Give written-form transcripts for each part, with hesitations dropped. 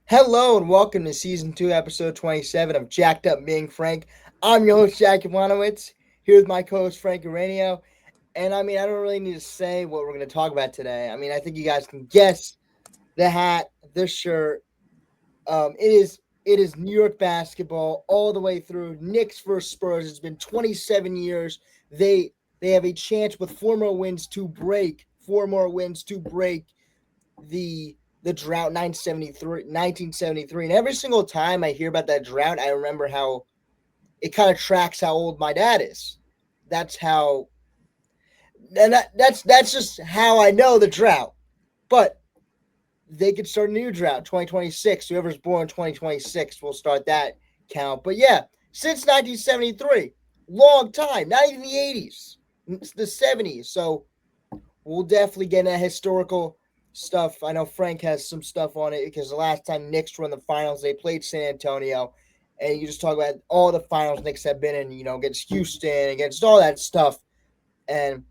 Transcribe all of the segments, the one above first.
Hello and welcome to Season 2, Episode 27 of Jacked Up Being Frank. I'm your host, Jack Iwanowitz, here with my co-host, Frank Uranio. And I don't really need to say what we're going to talk about today. I think you guys can guess the hat, the shirt. It is New York basketball all the way through. Knicks versus Spurs. It's been 27 years. They have a chance with four more wins to break the drought 1973. And every single time I hear about that drought, I remember how it kind of tracks how old my dad is. That's how and that's just how I know the drought. But they could start a new drought, 2026. Whoever's born 2026 will start that count. But yeah, since 1973, long time, not even the 80s, it's the 70s. So we'll definitely get into historical stuff. I know Frank has some stuff on it because the last time Knicks were in the finals, they played San Antonio. And you just talk about all the finals Knicks have been in, against Houston, against all that stuff, and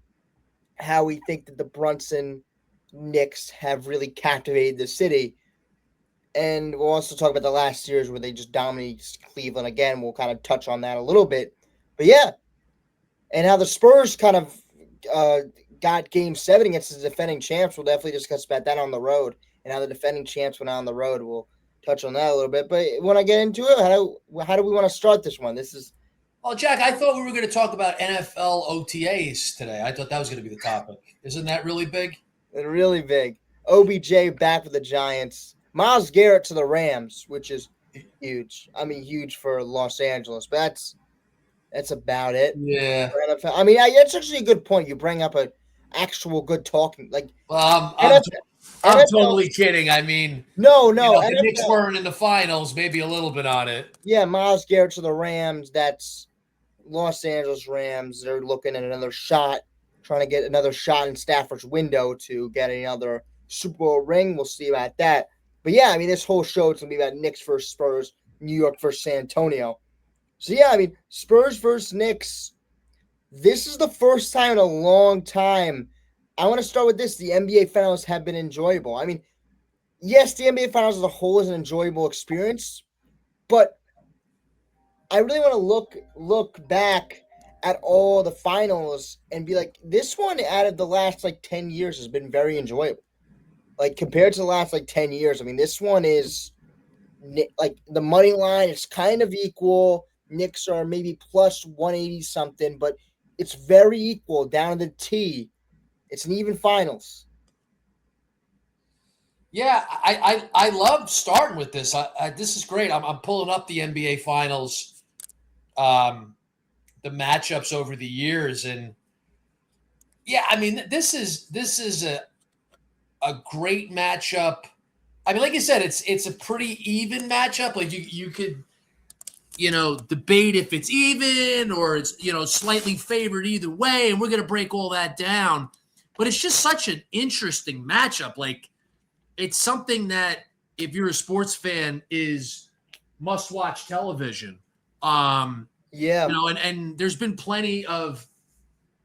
how we think that the Brunson Knicks have really captivated the city. And we'll also talk about the last years where they just dominated Cleveland again. We'll kind of touch on that a little bit. But yeah, and how the Spurs kind of uh, got Game 7 against the defending champs. We'll definitely discuss about that on the road and how the defending champs went on the road. We'll touch on that a little bit. But when I get into it, how do we want to start this one? This is Well, Jack, I thought we were going to talk about NFL OTAs today. I thought that was going to be the topic. Isn't that really big? really big. OBJ back with the Giants. Myles Garrett to the Rams, which is huge. Huge for Los Angeles. But that's about it. Yeah. For NFL. That's actually a good point. You bring up a actual good talking like Well, NFL. I'm NFL totally kidding. I mean, no. the Knicks NFL. weren't in the finals, maybe a little bit on it. Yeah, Myles Garrett to the Rams. That's Los Angeles Rams. They're looking at another shot, trying to get another shot in Stafford's window to get another Super Bowl ring. We'll see about that. But yeah, this whole show is gonna be about Knicks versus Spurs, New York versus San Antonio. So yeah, Spurs versus Knicks. This is the first time in a long time. I want to start with this. The NBA Finals have been enjoyable. Yes, the NBA Finals as a whole is an enjoyable experience, but I really want to look back at all the finals and be like, this one out of the last 10 years has been very enjoyable. Like compared to the last 10 years, this one is like the money line is kind of equal. Knicks are maybe plus 180 something, but it's very equal down to the T. It's an even finals. Yeah, I love starting with this. This is great. I'm pulling up the NBA finals, the matchups over the years, and yeah, this is a great matchup. Like you said, it's a pretty even matchup. Like you could debate if it's even or it's slightly favored either way, and we're gonna break all that down. But it's just such an interesting matchup. Like it's something that if you're a sports fan is must watch television. Yeah. And there's been plenty of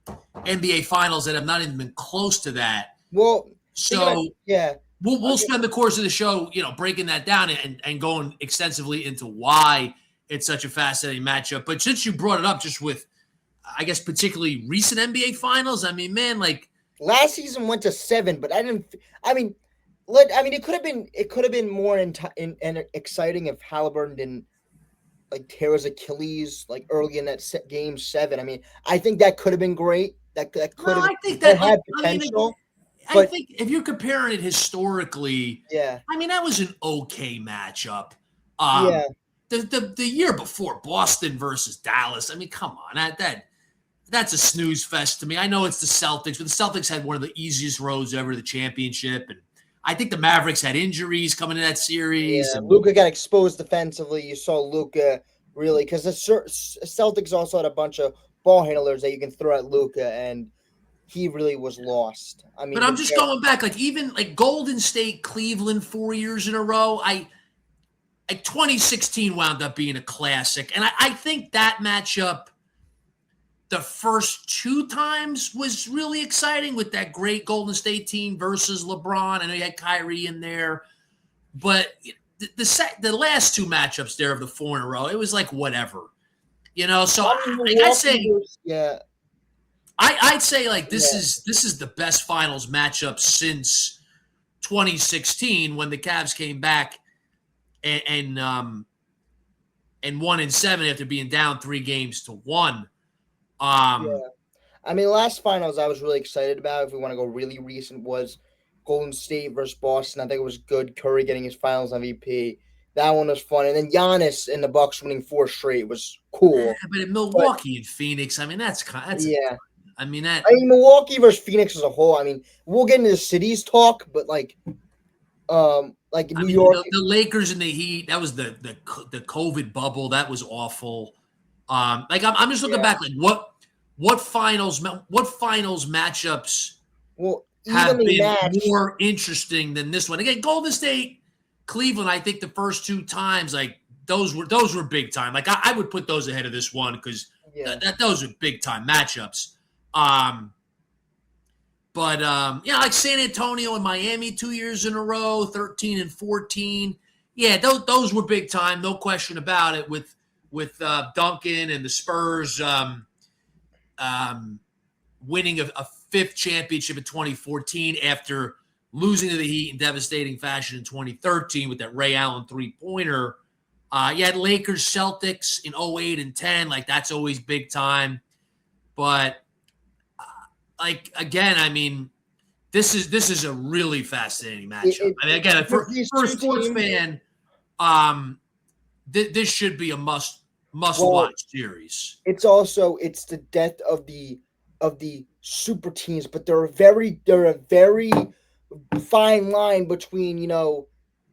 NBA finals that have not even been close to that. Well, So yeah. we'll spend the course of the show, breaking that down and going extensively into why it's such a fascinating matchup. But since you brought it up, just with, I guess, particularly recent NBA finals, Last season went to 7, but I didn't. It could have been more exciting if Halliburton didn't tear his Achilles early in that game 7. I think that could have been great. That could have. I think that that had potential. I think if you're comparing it historically, yeah, that was an okay matchup. yeah. The year before, Boston versus Dallas. Come on, that's a snooze fest to me. I know it's the Celtics, but the Celtics had one of the easiest roads ever to the championship, and I think the Mavericks had injuries coming in that series. Yeah, And Luka got exposed defensively. You saw Luka really because the Celtics also had a bunch of ball handlers that you can throw at Luka, and he really was lost. but I'm just going back, even Golden State, Cleveland, 4 years in a row. 2016 wound up being a classic, and I think that matchup, the first 2 times, was really exciting with that great Golden State team versus LeBron. I know you had Kyrie in there, but the last two matchups there of the 4 in a row, it was like whatever, So I'd say, yeah, I'd say like this yeah, is the best finals matchup since 2016 when the Cavs came back and won in 7 after being down 3-1. yeah. I mean, last finals I was really excited about. If we want to go really recent, was Golden State versus Boston. I think it was good. Curry getting his Finals MVP. That one was fun, and then Giannis and the Bucks winning 4 straight was cool. But in But Milwaukee and Phoenix, I mean that's yeah, I mean that I mean Milwaukee versus Phoenix as a whole. I mean, we'll get into the cities talk, but like I New mean York. the Lakers and the Heat, that was the COVID bubble, that was awful. Like I'm just looking Yeah. back, like what finals matchups Well, have evenly been matched. more interesting than this one. Again, Golden State, Cleveland, I think the first 2 times, like those were big time. Like I would put those ahead of this one because Yeah. those are big time matchups. But like San Antonio and Miami 2 years in a row, 13 and 14. Yeah, those were big time, no question about it. With Duncan and the Spurs winning a 5th championship in 2014 after losing to the Heat in devastating fashion in 2013 with that Ray Allen 3-pointer. You had Lakers, Celtics in 08 and 10. Like, that's always big time. But, like, again, I mean, this is a really fascinating matchup. I mean, again, for a sports fan, this should be a must-watch series. It's the death of the super teams, but they're a very fine line between,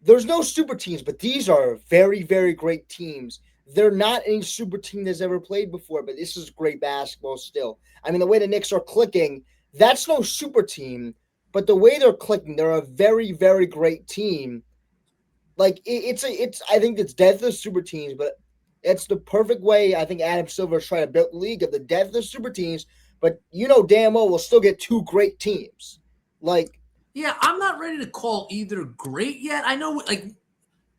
there's no super teams, but these are very, very great teams. They're not any super team that's ever played before, but this is great basketball still. I mean, the way the Knicks are clicking, that's no super team, but the way they're clicking, they're a very, very great team. Like I think it's death of super teams, but it's the perfect way. I think Adam Silver's trying to build the league of the death of super teams, but damn well we'll still get 2 great teams. Like, yeah, I'm not ready to call either great yet. I know, like,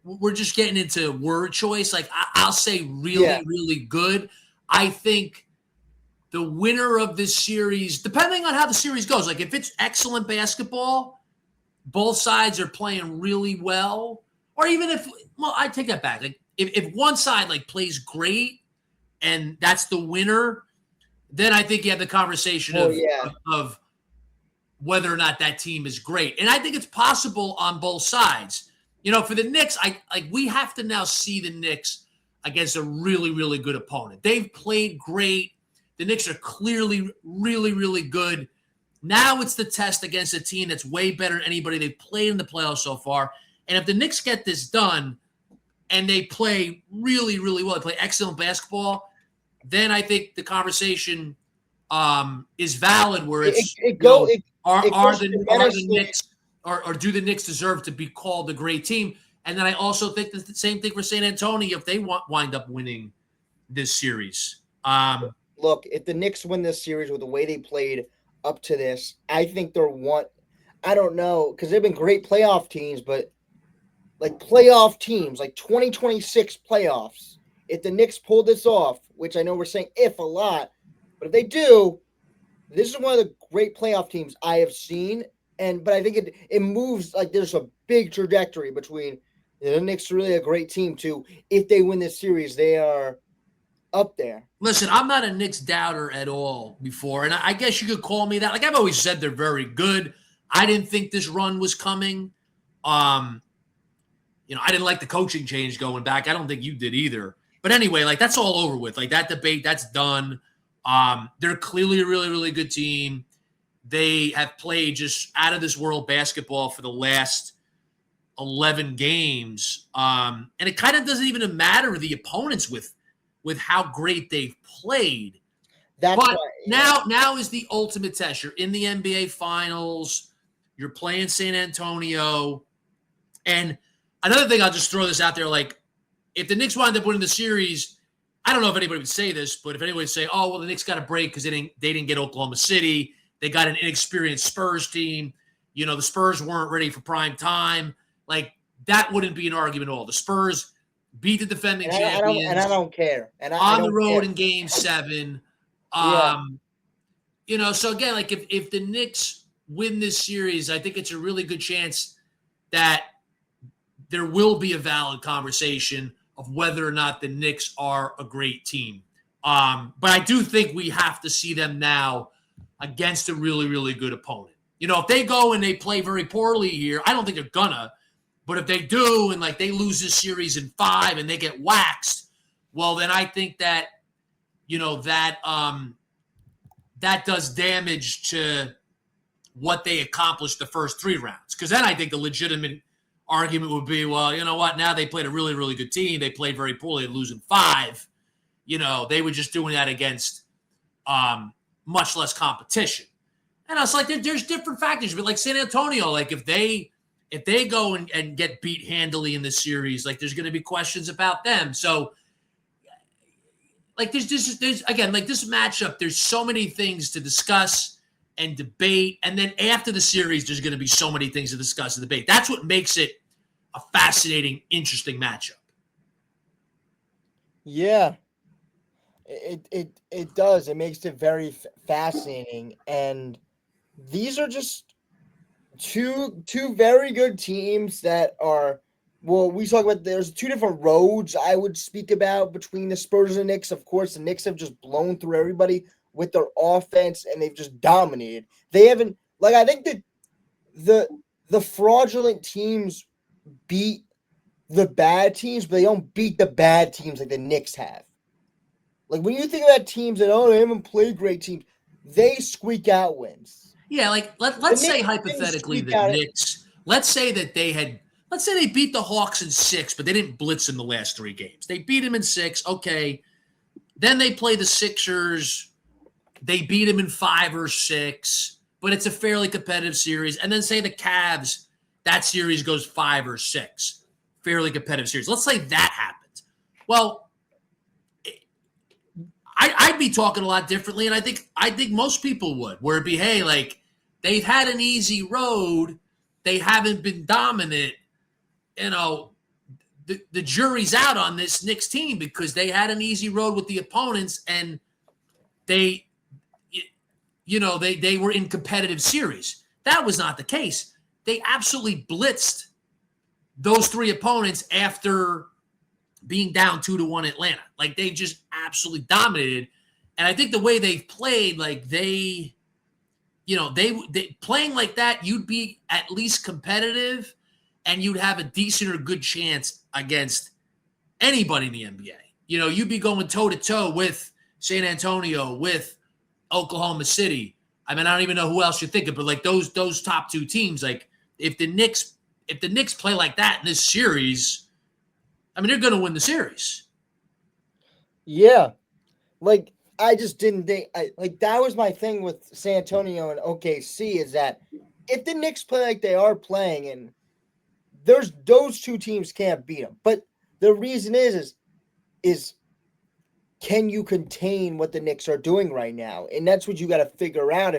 we're just getting into word choice. Like, I'll say really, really good. I think the winner of this series, depending on how the series goes, like if it's excellent basketball, both sides are playing really well, or even I take that back. Like if one side like plays great and that's the winner, then I think you have the conversation of whether or not that team is great. And I think it's possible on both sides. For the Knicks, we have to now see the Knicks against a really, really good opponent. They've played great. The Knicks are clearly really, really good. Now it's the test against a team that's way better than anybody they've played in the playoffs so far. And if the Knicks get this done and they play really, really well, they play excellent basketball, then I think the conversation is valid. Where it's are the Knicks or do the Knicks deserve to be called a great team? And then I also think the same thing for San Antonio if they wind up winning this series. Look, if the Knicks win this series with the way they played up to this, I think they're one. I don't know, because they've been great playoff teams, but like playoff teams, like 2026 playoffs, if the Knicks pull this off, which I know we're saying if a lot, but if they do, this is one of the great playoff teams I have seen. But I think it moves, like there's a big trajectory between the Knicks are really a great team too. If they win this series, they are up there. Listen, I'm not a Knicks doubter at all before, and I guess you could call me that. Like I've always said, they're very good. I didn't think this run was coming. I didn't like the coaching change going back. I don't think you did either. But anyway, like that's all over with. Like that debate, that's done. They're clearly a really, really good team. They have played just out of this world basketball for the last 11 games. And it kind of doesn't even matter the opponents with how great they've played. Now is the ultimate test. You're in the NBA Finals. You're playing San Antonio. And another thing, I'll just throw this out there, like if the Knicks wind up winning the series, I don't know if anybody would say this, but if anybody would say, oh, well, the Knicks got a break because they didn't get Oklahoma City. They got an inexperienced Spurs team. The Spurs weren't ready for prime time. Like that wouldn't be an argument at all. The Spurs beat the defending champions I don't care. And I on the don't road care. in Game 7. Yeah. So again, like if the Knicks win this series, I think it's a really good chance that there will be a valid conversation of whether or not the Knicks are a great team. But I do think we have to see them now against a really, really good opponent. If they go and they play very poorly here, I don't think they're gonna. But if they do and like they lose this series in 5 and they get waxed, well, then I think that that does damage to what they accomplished the first 3 rounds. Because then I think the legitimate argument would be, well, you know what? Now they played a really, really good team. They played very poorly, losing 5. They were just doing that against much less competition. And I was like, there's different factors. But like San Antonio, like if they go and get beat handily in this series, like there's going to be questions about them. So like there's again, like this matchup, there's so many things to discuss and debate. And then after the series, there's going to be so many things to discuss and debate. That's what makes it a fascinating, interesting matchup. Yeah. It does. It makes it very fascinating. And these are just two very good teams that are, well, we talk about there's 2 different roads I would speak about between the Spurs and Knicks. Of course, the Knicks have just blown through everybody with their offense and they've just dominated. They haven't, like, I think that the fraudulent teams beat the bad teams, but they don't beat the bad teams like the Knicks have. Like when you think about teams that they haven't played great teams, they squeak out wins. Yeah, like let's say hypothetically the Knicks, let's say they beat the Hawks in 6, but they didn't blitz them the last 3 games. They beat them in 6, okay. Then they play the Sixers. They beat them in 5 or 6, but it's a fairly competitive series. And then say the Cavs, that series goes 5 or 6. Fairly competitive series. Let's say that happens. Well, I'd be talking a lot differently, and I think most people would, where it'd be, hey, like, they've had an easy road. They haven't been dominant. The jury's out on this Knicks team because they had an easy road with the opponents, and they were in competitive series. That was not the case. They absolutely blitzed those 3 opponents after being down 2-1 Atlanta. Like they just absolutely dominated. And I think the way they've played, like they playing like that, you'd be at least competitive and you'd have a decent or good chance against anybody in the NBA. You'd be going toe to toe with San Antonio, with Oklahoma City. I mean, I don't even know who else you're thinking, but like those top 2 teams, like if the Knicks play like that in this series, I mean, they're going to win the series. Yeah. Like, I just didn't think, that was my thing with San Antonio and OKC is that if the Knicks play like they are playing, and those 2 teams can't beat them. But the reason is can you contain what the Knicks are doing right now? And that's what you got to figure out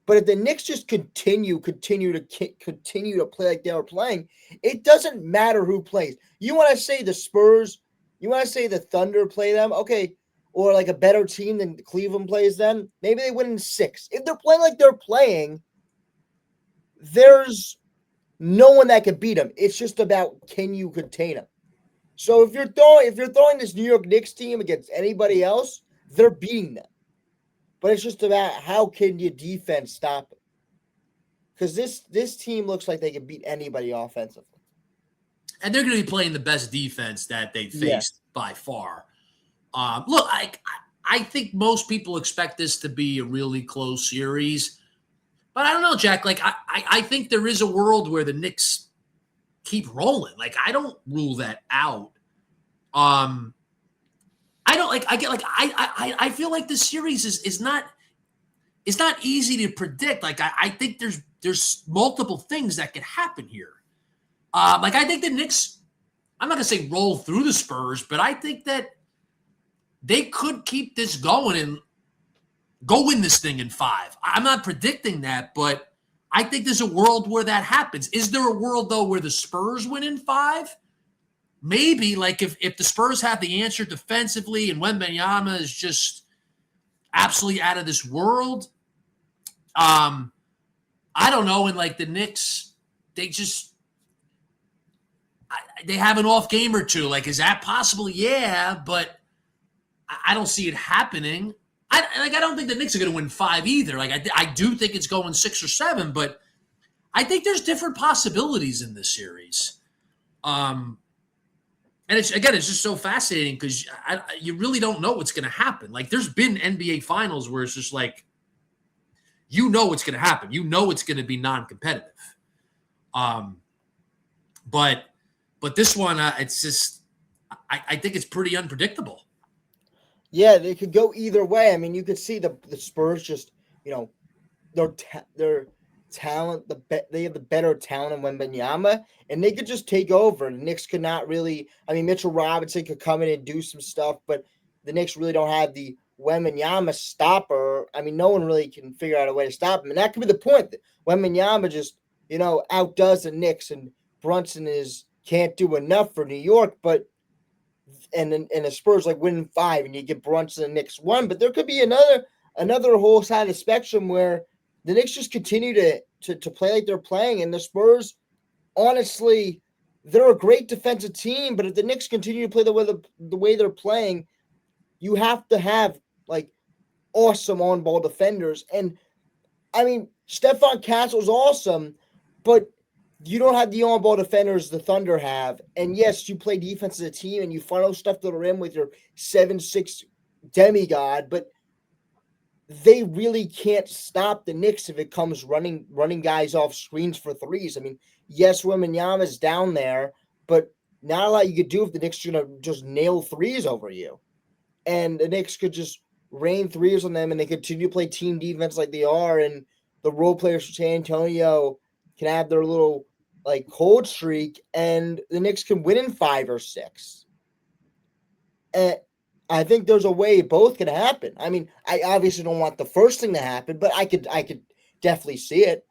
but if the Knicks just continue to play like they were playing, it doesn't matter who plays. You want to say the Spurs, you want to say the Thunder play them, okay, or like a better team than Cleveland plays them, maybe they win in 6. If they're playing like they're playing, there's no one that can beat them. It's just about can you contain them. So if you're throwing this New York Knicks team against anybody else, they're beating them. But it's just about how can your defense stop it? Because this team looks like they can beat anybody offensively. And they're going to be playing the best defense that they faced by far. Look, I think most people expect this to be a really close series. But I don't know, Jack. Like, I think there is a world where the Knicks keep rolling. Like, I don't rule that out. I don't like. I get like. I feel like this series is not. It's not easy to predict. Like I think there's multiple things that could happen here. Like I think the Knicks. I'm not gonna say roll through the Spurs, but I think that they could keep this going and go win this thing in 5. I'm not predicting that, but I think there's a world where that happens. Is there a world, though, where the Spurs win in 5? Maybe, like if the Spurs have the answer defensively and Wembanyama is just absolutely out of this world. I don't know. And like the Knicks, they have an off game or two. Like, is that possible? Yeah, but I don't see it happening. I don't think the Knicks are going to win 5 either. Like, I do think it's going 6 or 7, but I think there's different possibilities in this series. And it's just so fascinating because you really don't know what's going to happen. Like, there's been NBA finals where it's just like, you know what's going to happen. You know it's going to be non-competitive. But this one, it's just, I think it's pretty unpredictable. Yeah, they could go either way. I mean, you could see the Spurs just, their talent, they have the better talent in Wembanyama, and they could just take over. And the Knicks could not really. I mean, Mitchell Robinson could come in and do some stuff, but the Knicks really don't have the Wembanyama stopper. I mean, no one really can figure out a way to stop him, and that could be the point. That Wembanyama just, outdoes the Knicks, and Brunson can't do enough for New York, but. And the Spurs like winning 5, and you get Brunson and Knicks 1. But there could be another whole side of the spectrum where the Knicks just continue to play like they're playing, and the Spurs, honestly, they're a great defensive team. But if the Knicks continue to play the way they're playing, you have to have like awesome on-ball defenders. And I mean, Stephon Castle's awesome, but you don't have the on-ball defenders the Thunder have. And yes, you play defense as a team and you funnel stuff to the rim with your 7'6" demigod, but they really can't stop the Knicks if it comes running guys off screens for threes. I mean, yes, Wembanyama's down there, but not a lot you could do if the Knicks are going to just nail threes over you. And the Knicks could just rain threes on them, and they continue to play team defense like they are, and the role players for San Antonio can have their little like cold streak, and the Knicks can win in 5 or 6. And I think there's a way both can happen. I mean, I obviously don't want the first thing to happen, but I could definitely see it.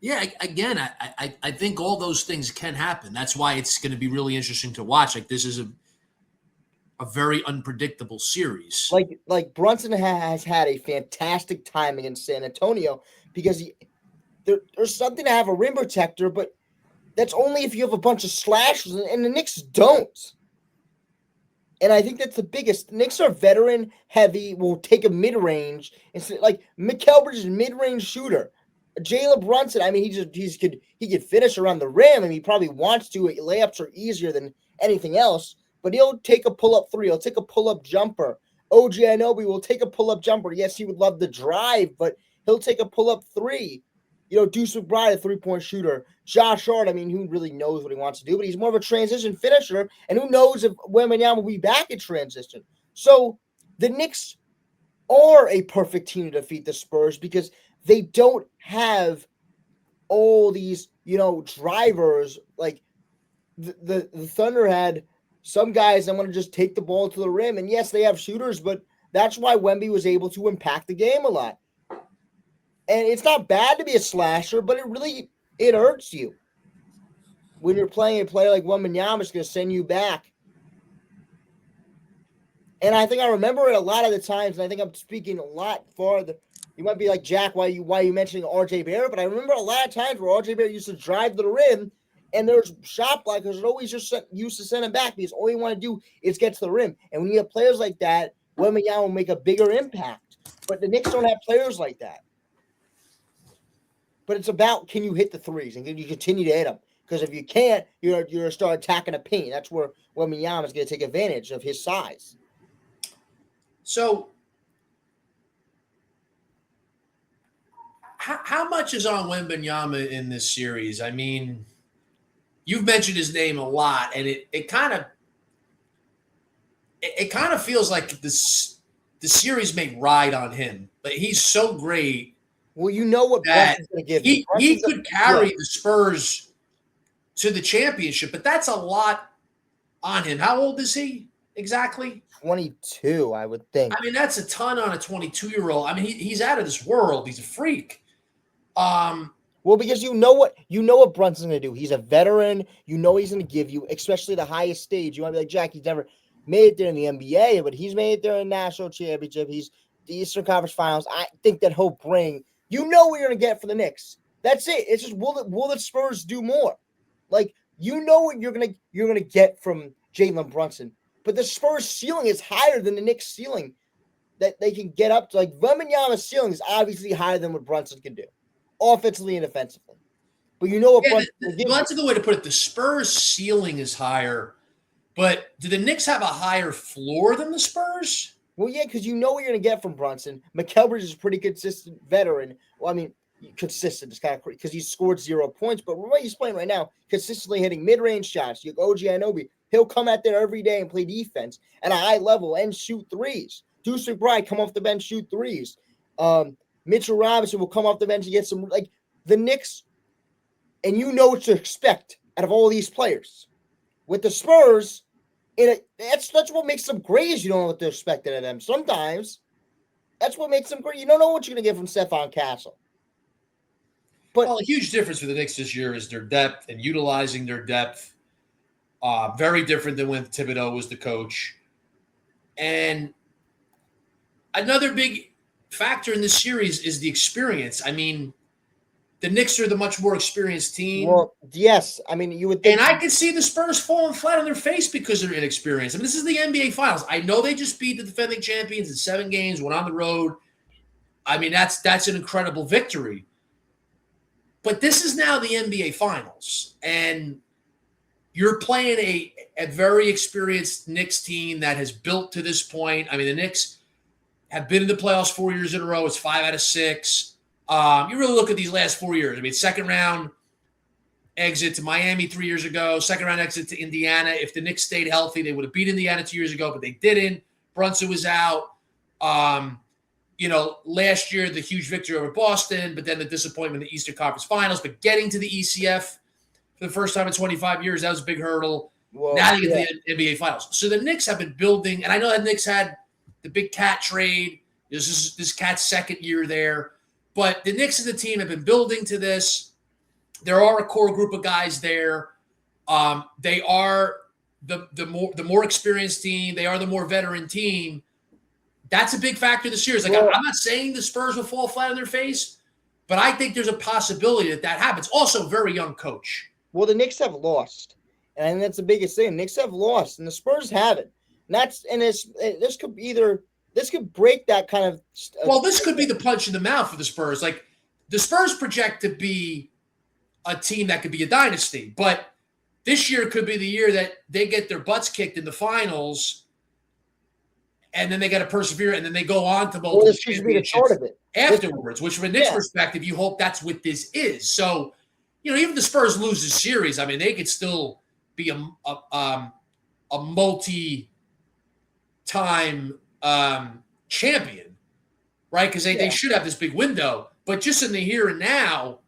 Yeah, again, I think all those things can happen. That's why it's going to be really interesting to watch. Like, this is a very unpredictable series. Like Brunson has had a fantastic time against San Antonio because there's something to have a rim protector, but that's only if you have a bunch of slashers, and the Knicks don't. And I think that's the biggest. The Knicks are veteran heavy, will take a mid-range. Instead, like Mikal Bridges, mid-range shooter. Jalen Brunson, I mean, he could finish around the rim, and he probably wants to. Layups are easier than anything else, but he'll take a pull-up 3. He'll take a pull-up jumper. OG Anunoby will take a pull-up jumper. Yes, he would love the drive, but he'll take a pull-up 3. Deuce McBride, a 3-point shooter. Josh Hart, I mean, who really knows what he wants to do, but he's more of a transition finisher, and who knows if Wembanyama will be back in transition. So the Knicks are a perfect team to defeat the Spurs because they don't have all these, drivers. Like the Thunder had some guys that want to just take the ball to the rim, and yes, they have shooters, but that's why Wemby was able to impact the game a lot. And it's not bad to be a slasher, but it hurts you. When you're playing a player like Wembanyama, it's going to send you back. And I think I remember it a lot of the times, and I think I'm speaking a lot farther. You might be like, Jack, why are you mentioning RJ Barrett? But I remember a lot of times where RJ Barrett used to drive to the rim, and there's shot blockers that always just used to send him back because all you want to do is get to the rim. And when you have players like that, Wembanyama will make a bigger impact. But the Knicks don't have players like that. But it's about, can you hit the threes and can you continue to hit them? Because if you can't, you're going to start attacking the paint. That's where Wembanyama is going to take advantage of his size. So, how much is on Wembanyama in this series? I mean, you've mentioned his name a lot, and it kind of feels like the series may ride on him. But he's so great. Well, you know what Brunson's going to give you. He could carry the Spurs to the championship, but that's a lot on him. How old is he? exactly? 22, I would think. I mean, that's a ton on a 22-year-old. I mean, he's out of this world. He's a freak. Um, Well, because you know what Brunson's gonna do. He's a veteran. You know he's gonna give you, especially the highest stage. You want to be like Jack. He's never made it there in the NBA, but he's made it there in national championship. He's the Eastern Conference Finals. I think that he'll bring. You know what you're gonna get for the Knicks. That's it. It's just will the Spurs do more? Like you know what you're gonna get from Jalen Brunson, but the Spurs ceiling is higher than the Knicks ceiling that they can get up to. Like Wembanyama's ceiling is obviously higher than what Brunson can do, offensively and defensively. But you know what yeah, Brunson will give well, you. that's a good way to put it. The Spurs' ceiling is higher, but do the Knicks have a higher floor than the Spurs? Well, yeah, because you know what you're going to get from Brunson. McElbridge is a pretty consistent veteran. Well, I mean, consistent is kind of crazy because he scored 0 points, but what he's playing right now, consistently hitting mid-range shots. You OG Anunoby, he'll come out there every day and play defense at a high level and shoot threes. Deuce McBride come off the bench, shoot threes. Mitchell Robinson will come off the bench and get some like the Knicks, and you know what to expect out of all these players. With the Spurs, that's what makes them great. Is you don't know what to expect out of them. Sometimes that's what makes them great. You don't know what you're going to get from Stephon Castle. But Well, a huge difference for the Knicks this year is their depth and utilizing their depth. Very different than when Thibodeau was the coach. And another big factor in this series is the experience. I mean, the Knicks are the much more experienced team. well, yes, I mean you would think. And I could see the Spurs falling flat on their face because they're inexperienced. I mean, this is the NBA Finals. I know they just beat the defending champions in 7 games, went on the road. I mean, that's an incredible victory. But this is now the NBA Finals, and you're playing a very experienced Knicks team that has built to this point. I mean, the Knicks have been in the playoffs 4 years in a row. It's 5 out of 6. You really look at these last 4 years. I mean, second round exit to Miami 3 years ago, second round exit to Indiana. If the Knicks stayed healthy, they would have beat Indiana 2 years ago, but they didn't. Brunson was out. Last year, the huge victory over Boston, but then the disappointment in the Eastern Conference Finals. But getting to the ECF for the first time in 25 years, that was a big hurdle. Well, now you get to the NBA Finals. So the Knicks have been building, and I know that Knicks had the big Cat trade. This Cat's second year there. But the Knicks as a team have been building to this. There are a core group of guys there. They are the more experienced team. They are the more veteran team. That's a big factor this year. It's like I'm not saying the Spurs will fall flat on their face, but I think there's a possibility that happens. Also, very young coach. Well, the Knicks have lost, and that's the biggest thing. The Knicks have lost, and the Spurs haven't. This could break that kind of. Well, this could be the punch in the mouth for the Spurs. Like the Spurs project to be a team that could be a dynasty, but this year could be the year that they get their butts kicked in the finals. And then they got to persevere, and then they go on to multiple championships afterwards, which from a Knicks perspective, you hope that's what this is. So, even the Spurs lose the series, I mean, they could still be a multi-time champion, right? Because they should have this big window. But just in the here and now,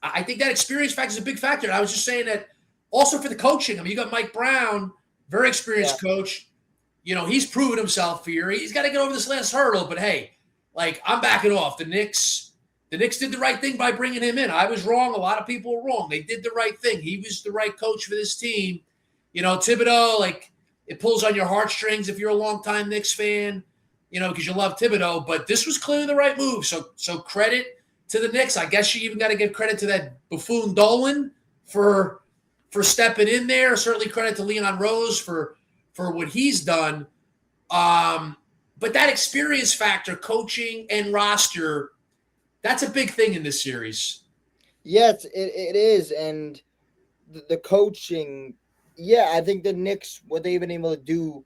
I think that experience factor is a big factor. And I was just saying that also for the coaching. I mean, you got Mike Brown, very experienced coach. He's proven himself here. He's got to get over this last hurdle. But hey, I'm backing off. The Knicks did the right thing by bringing him in. I was wrong. A lot of people were wrong. They did the right thing. He was the right coach for this team. Thibodeau, it pulls on your heartstrings if you're a longtime Knicks fan, because you love Thibodeau. But this was clearly the right move. So credit to the Knicks. I guess you even got to give credit to that buffoon Dolan for stepping in there. Certainly credit to Leon Rose for what he's done. But that experience factor, coaching and roster, that's a big thing in this series. Yes, it is. And the coaching, I think the Knicks, what they've been able to do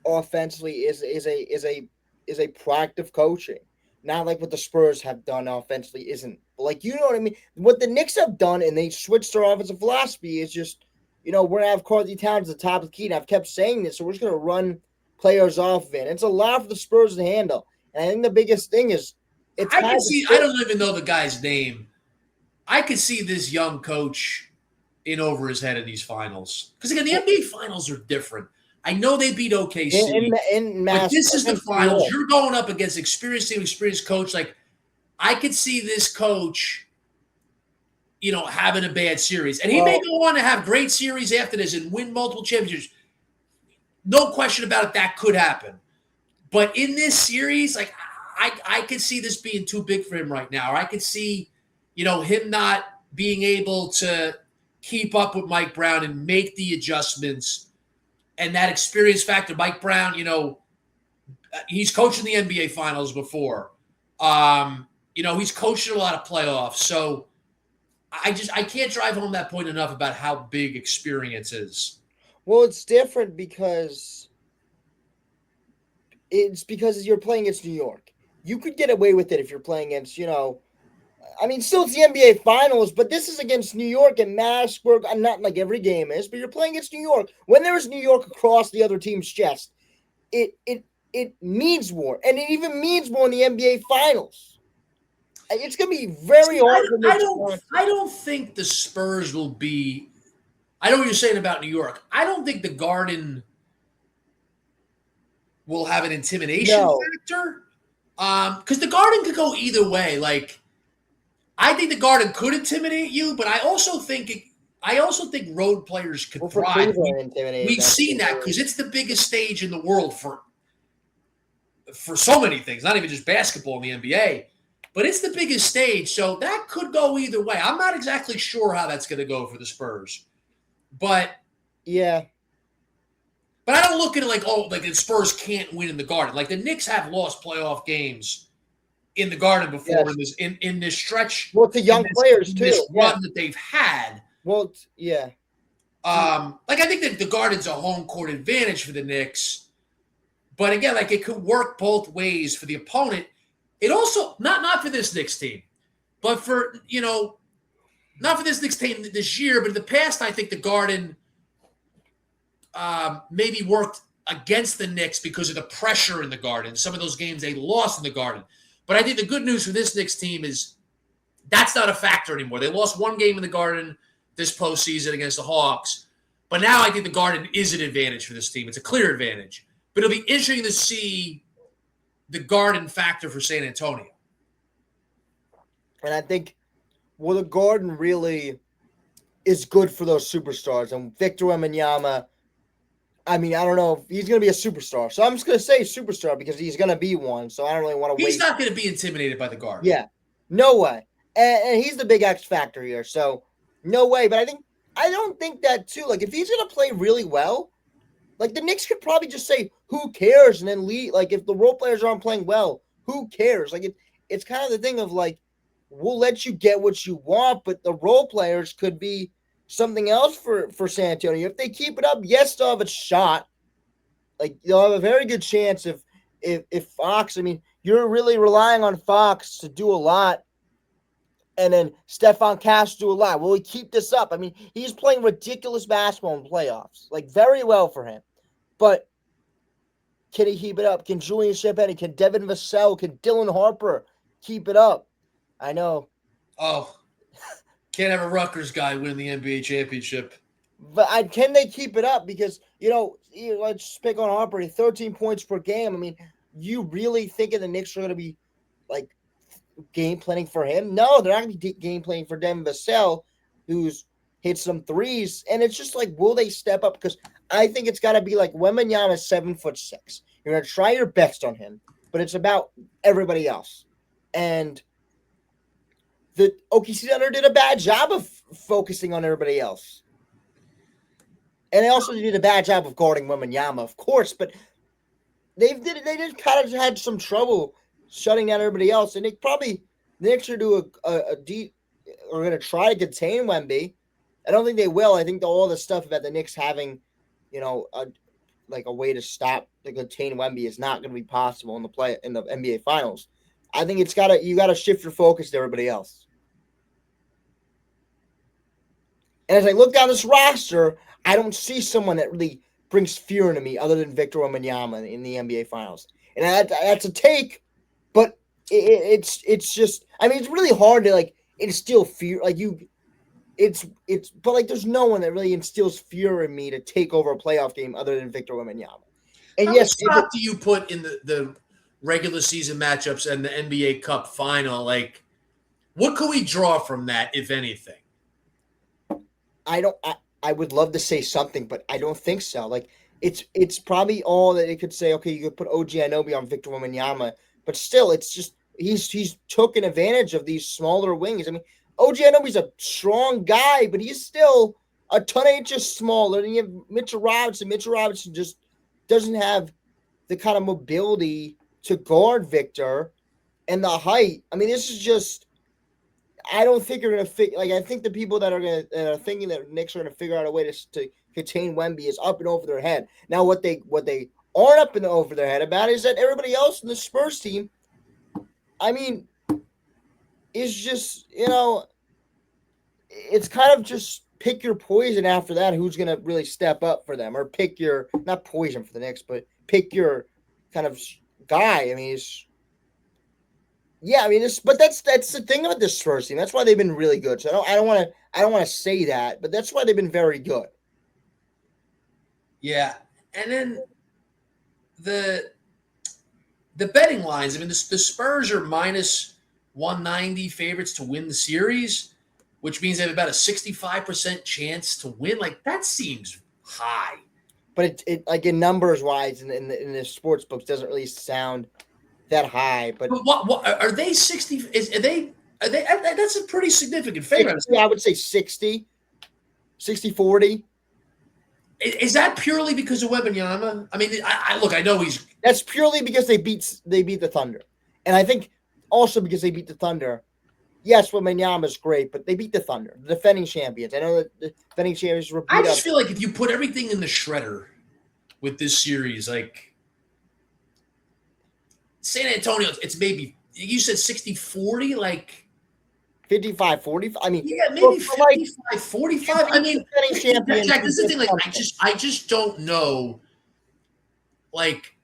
offensively is a proactive coaching. Not like what the Spurs have done offensively isn't. But you know what I mean? What the Knicks have done, and they switched their offensive philosophy, is just we're going to have Karl Towns at the top of the key, and I've kept saying this, so we're just going to run players off of it. It's a lot for the Spurs to handle. And I think the biggest thing is I don't even know the guy's name. I could see this young coach in over his head in these finals. Because, again, the NBA finals are different. I know they beat OKC, in but mass this is the against New finals. York. You're going up against experienced team, experienced coach. Like I could see this coach, having a bad series, and he may Well, go on to have great series after this and win multiple championships. No question about it, that could happen. But in this series, like I could see this being too big for him right now. Or I could see, him not being able to keep up with Mike Brown and make the adjustments and that experience factor. Mike Brown, he's coached in the NBA Finals before. He's coached in a lot of playoffs. So I can't drive home that point enough about how big experience is. well, it's different because you're playing against New York. You could get away with it if you're playing against, I mean, still it's the NBA Finals, but this is against New York and Madison. Not like every game is, but you're playing against New York. When there's New York across the other team's chest, it means more, and it even means more in the NBA Finals. It's going to be very hard for I Knicks. don't think the Spurs will be. I know what you're saying about New York. I don't think the Garden will have an intimidation factor. Because the Garden could go either way. Like, I think the Garden could intimidate you, but I also think road players could For thrive. Cleveland, intimidated. We've seen that because it's the biggest stage in the world for so many things, not even just basketball in the NBA. But it's the biggest stage, so that could go either way. I'm not exactly sure how that's going to go for the Spurs. But yeah. But I don't look at it like, like the Spurs can't win in the Garden. Like the Knicks have lost playoff games in the Garden before in this stretch. Well, to young players too. This run that they've had. Well, yeah. Like I think that the Garden's a home court advantage for the Knicks. But again, like it could work both ways for the opponent. It also not for this Knicks team, but for not for this Knicks team this year, but in the past, I think the Garden maybe worked against the Knicks because of the pressure in the Garden. Some of those games they lost in the Garden. But I think the good news for this Knicks team is that's not a factor anymore. They lost one game in the Garden this postseason against the Hawks. But now I think the Garden is an advantage for this team. It's a clear advantage. But it'll be interesting to see the Garden factor for San Antonio. And I think, the Garden really is good for those superstars. And Victor Wembanyama, I mean, I don't know if he's going to be a superstar. So I'm just going to say superstar because he's going to be one. So I don't really want to wait. He's not going to be intimidated by the Garden. Yeah. No way. And he's the big X factor here. So no way. But I don't think that too. Like if he's going to play really well, like the Knicks could probably just say, who cares? And then leave. Like if the role players aren't playing well, who cares? Like it's kind of the thing of like, we'll let you get what you want, but the role players could be something else for San Antonio. If they keep it up, yes, they'll have a shot. Like they'll have a very good chance if Fox, I mean, you're really relying on Fox to do a lot. And then Stephon Cash do a lot. Will he keep this up? I mean, he's playing ridiculous basketball in playoffs. Like, very well for him. But can he keep it up? Can Julian Champagnie? Can Devin Vassell? Can Dylan Harper keep it up? I know. Oh, can't have a Rutgers guy win the NBA championship. But can they keep it up? Because, let's just pick on Harper. 13 points per game. I mean, you really thinking the Knicks are going to be, like, game planning for him? No, they're not going to be game planning for Devin Vassell, who's hit some threes. And it's just like, will they step up? Because I think it's got to be like Wembanyama is 7'6". You're going to try your best on him, but it's about everybody else. And the OKC Thunder did a bad job of focusing on everybody else. And they also did a bad job of guarding Wembanyama, of course, but they just kind of had some trouble shutting down everybody else. And the Knicks are do a deep, are going to try to contain Wemby. I don't think they will. I think all the stuff about the Knicks having, a way to contain Wemby is not going to be possible in the NBA Finals. I think you got to shift your focus to everybody else. And as I look down this roster, I don't see someone that really brings fear into me other than Victor Wembanyama in the NBA Finals. And that's a take, but it's just, I mean, it's really hard to instill fear. Like but like there's no one that really instills fear in me to take over a playoff game other than Victor Wembanyama. And How much yes, stock do you put in the regular season matchups and the NBA Cup final? Like, what could we draw from that, if anything? I don't. I would love to say something, but I don't think so. Like it's probably all that it could say. Okay, you could put OG Anunoby on Victor Wembanyama, but still, it's just he's taken advantage of these smaller wings. I mean, OG Anunoby's a strong guy, but he's still a ton of inches smaller. And you have Mitchell Robinson. Mitchell Robinson just doesn't have the kind of mobility to guard Victor and the height. I mean, this is just I don't think you're going to figure. Like I think the people that are thinking that Knicks are going to figure out a way to contain Wemby is up and over their head. Now, what they aren't up and over their head about is that everybody else in the Spurs team, I mean, is just it's kind of just pick your poison after that. Who's going to really step up for them, or pick your not poison for the Knicks, but pick your kind of guy. I mean, yeah, I mean, but that's the thing about this Spurs team. That's why they've been really good. So I don't want to say that, but that's why they've been very good. Yeah, and then the betting lines. I mean, the Spurs are minus 190 favorites to win the series, which means they have about a 65% chance to win. Like that seems high. But it like in numbers wise in the sports books doesn't really sound that high. But what are they 60? Are they? That's a pretty significant favor. 60, I would say 60, 40. Is that purely because of Wembanyama? I mean, I look. I know he's. That's purely because they beat the Thunder, and I think also because they beat the Thunder. Yes, Wembanyama is great, but they beat the Thunder, the defending champions. I know that the defending champions were beat I just feel like if you put everything in the shredder with this series, like San Antonio, it's maybe you said 60-40, like 55-45. I mean, yeah, maybe 55-45. I mean, champions. Jack, this is the thing. Like, I just don't know, like,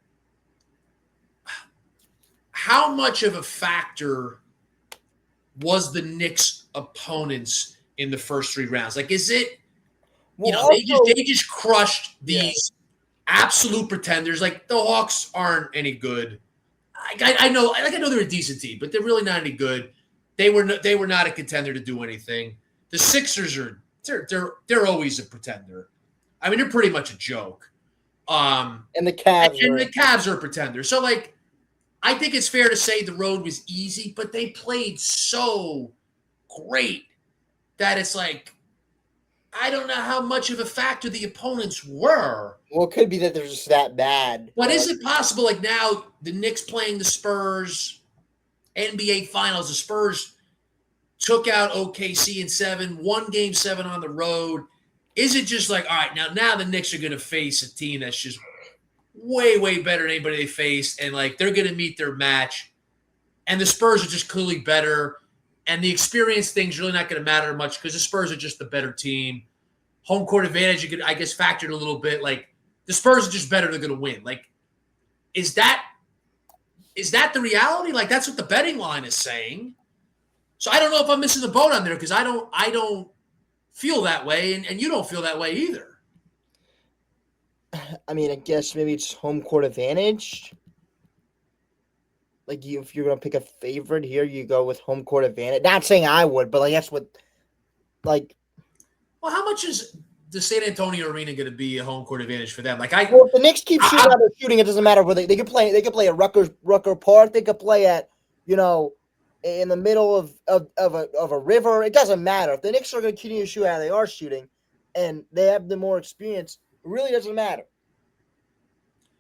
how much of a factor was the Knicks' opponents in the first three rounds? Like, is it, they just crushed these absolute pretenders. Like the Hawks aren't any good. I know they're a decent team, but they're really not any good. They were not a contender to do anything. The Sixers they're always a pretender. I mean, they're pretty much a joke. And the Cavs are a pretender. So like, I think it's fair to say the road was easy, but they played so great that it's like I don't know how much of a factor the opponents were. Well, it could be that they're just that bad. But is it possible, like now, the Knicks playing the Spurs, NBA Finals, the Spurs took out OKC in 7, won Game 7 on the road. Is it just like, all right, now the Knicks are going to face a team that's just way, way better than anybody they faced, and like they're going to meet their match, and the Spurs are just clearly better, and the experience thing's really not going to matter much because the Spurs are just the better team. Home court advantage, you could, I guess, factor in a little bit. Like the Spurs are just better; they're going to win. Like, is that the reality? Like that's what the betting line is saying. So I don't know if I'm missing the boat on there because I don't feel that way, and you don't feel that way either. I mean, I guess maybe it's home court advantage. Like if you're gonna pick a favorite here, you go with home court advantage. Not saying I would, but like that's what. Like, well, how much is the San Antonio Arena going to be a home court advantage for them? Like well, if the Knicks keep shooting out their shooting, it doesn't matter where they could play. They could play at Rucker Park. They could play at in the middle of a river. It doesn't matter if the Knicks are going to continue to shoot how they are shooting, and they have the more experience. It really doesn't matter.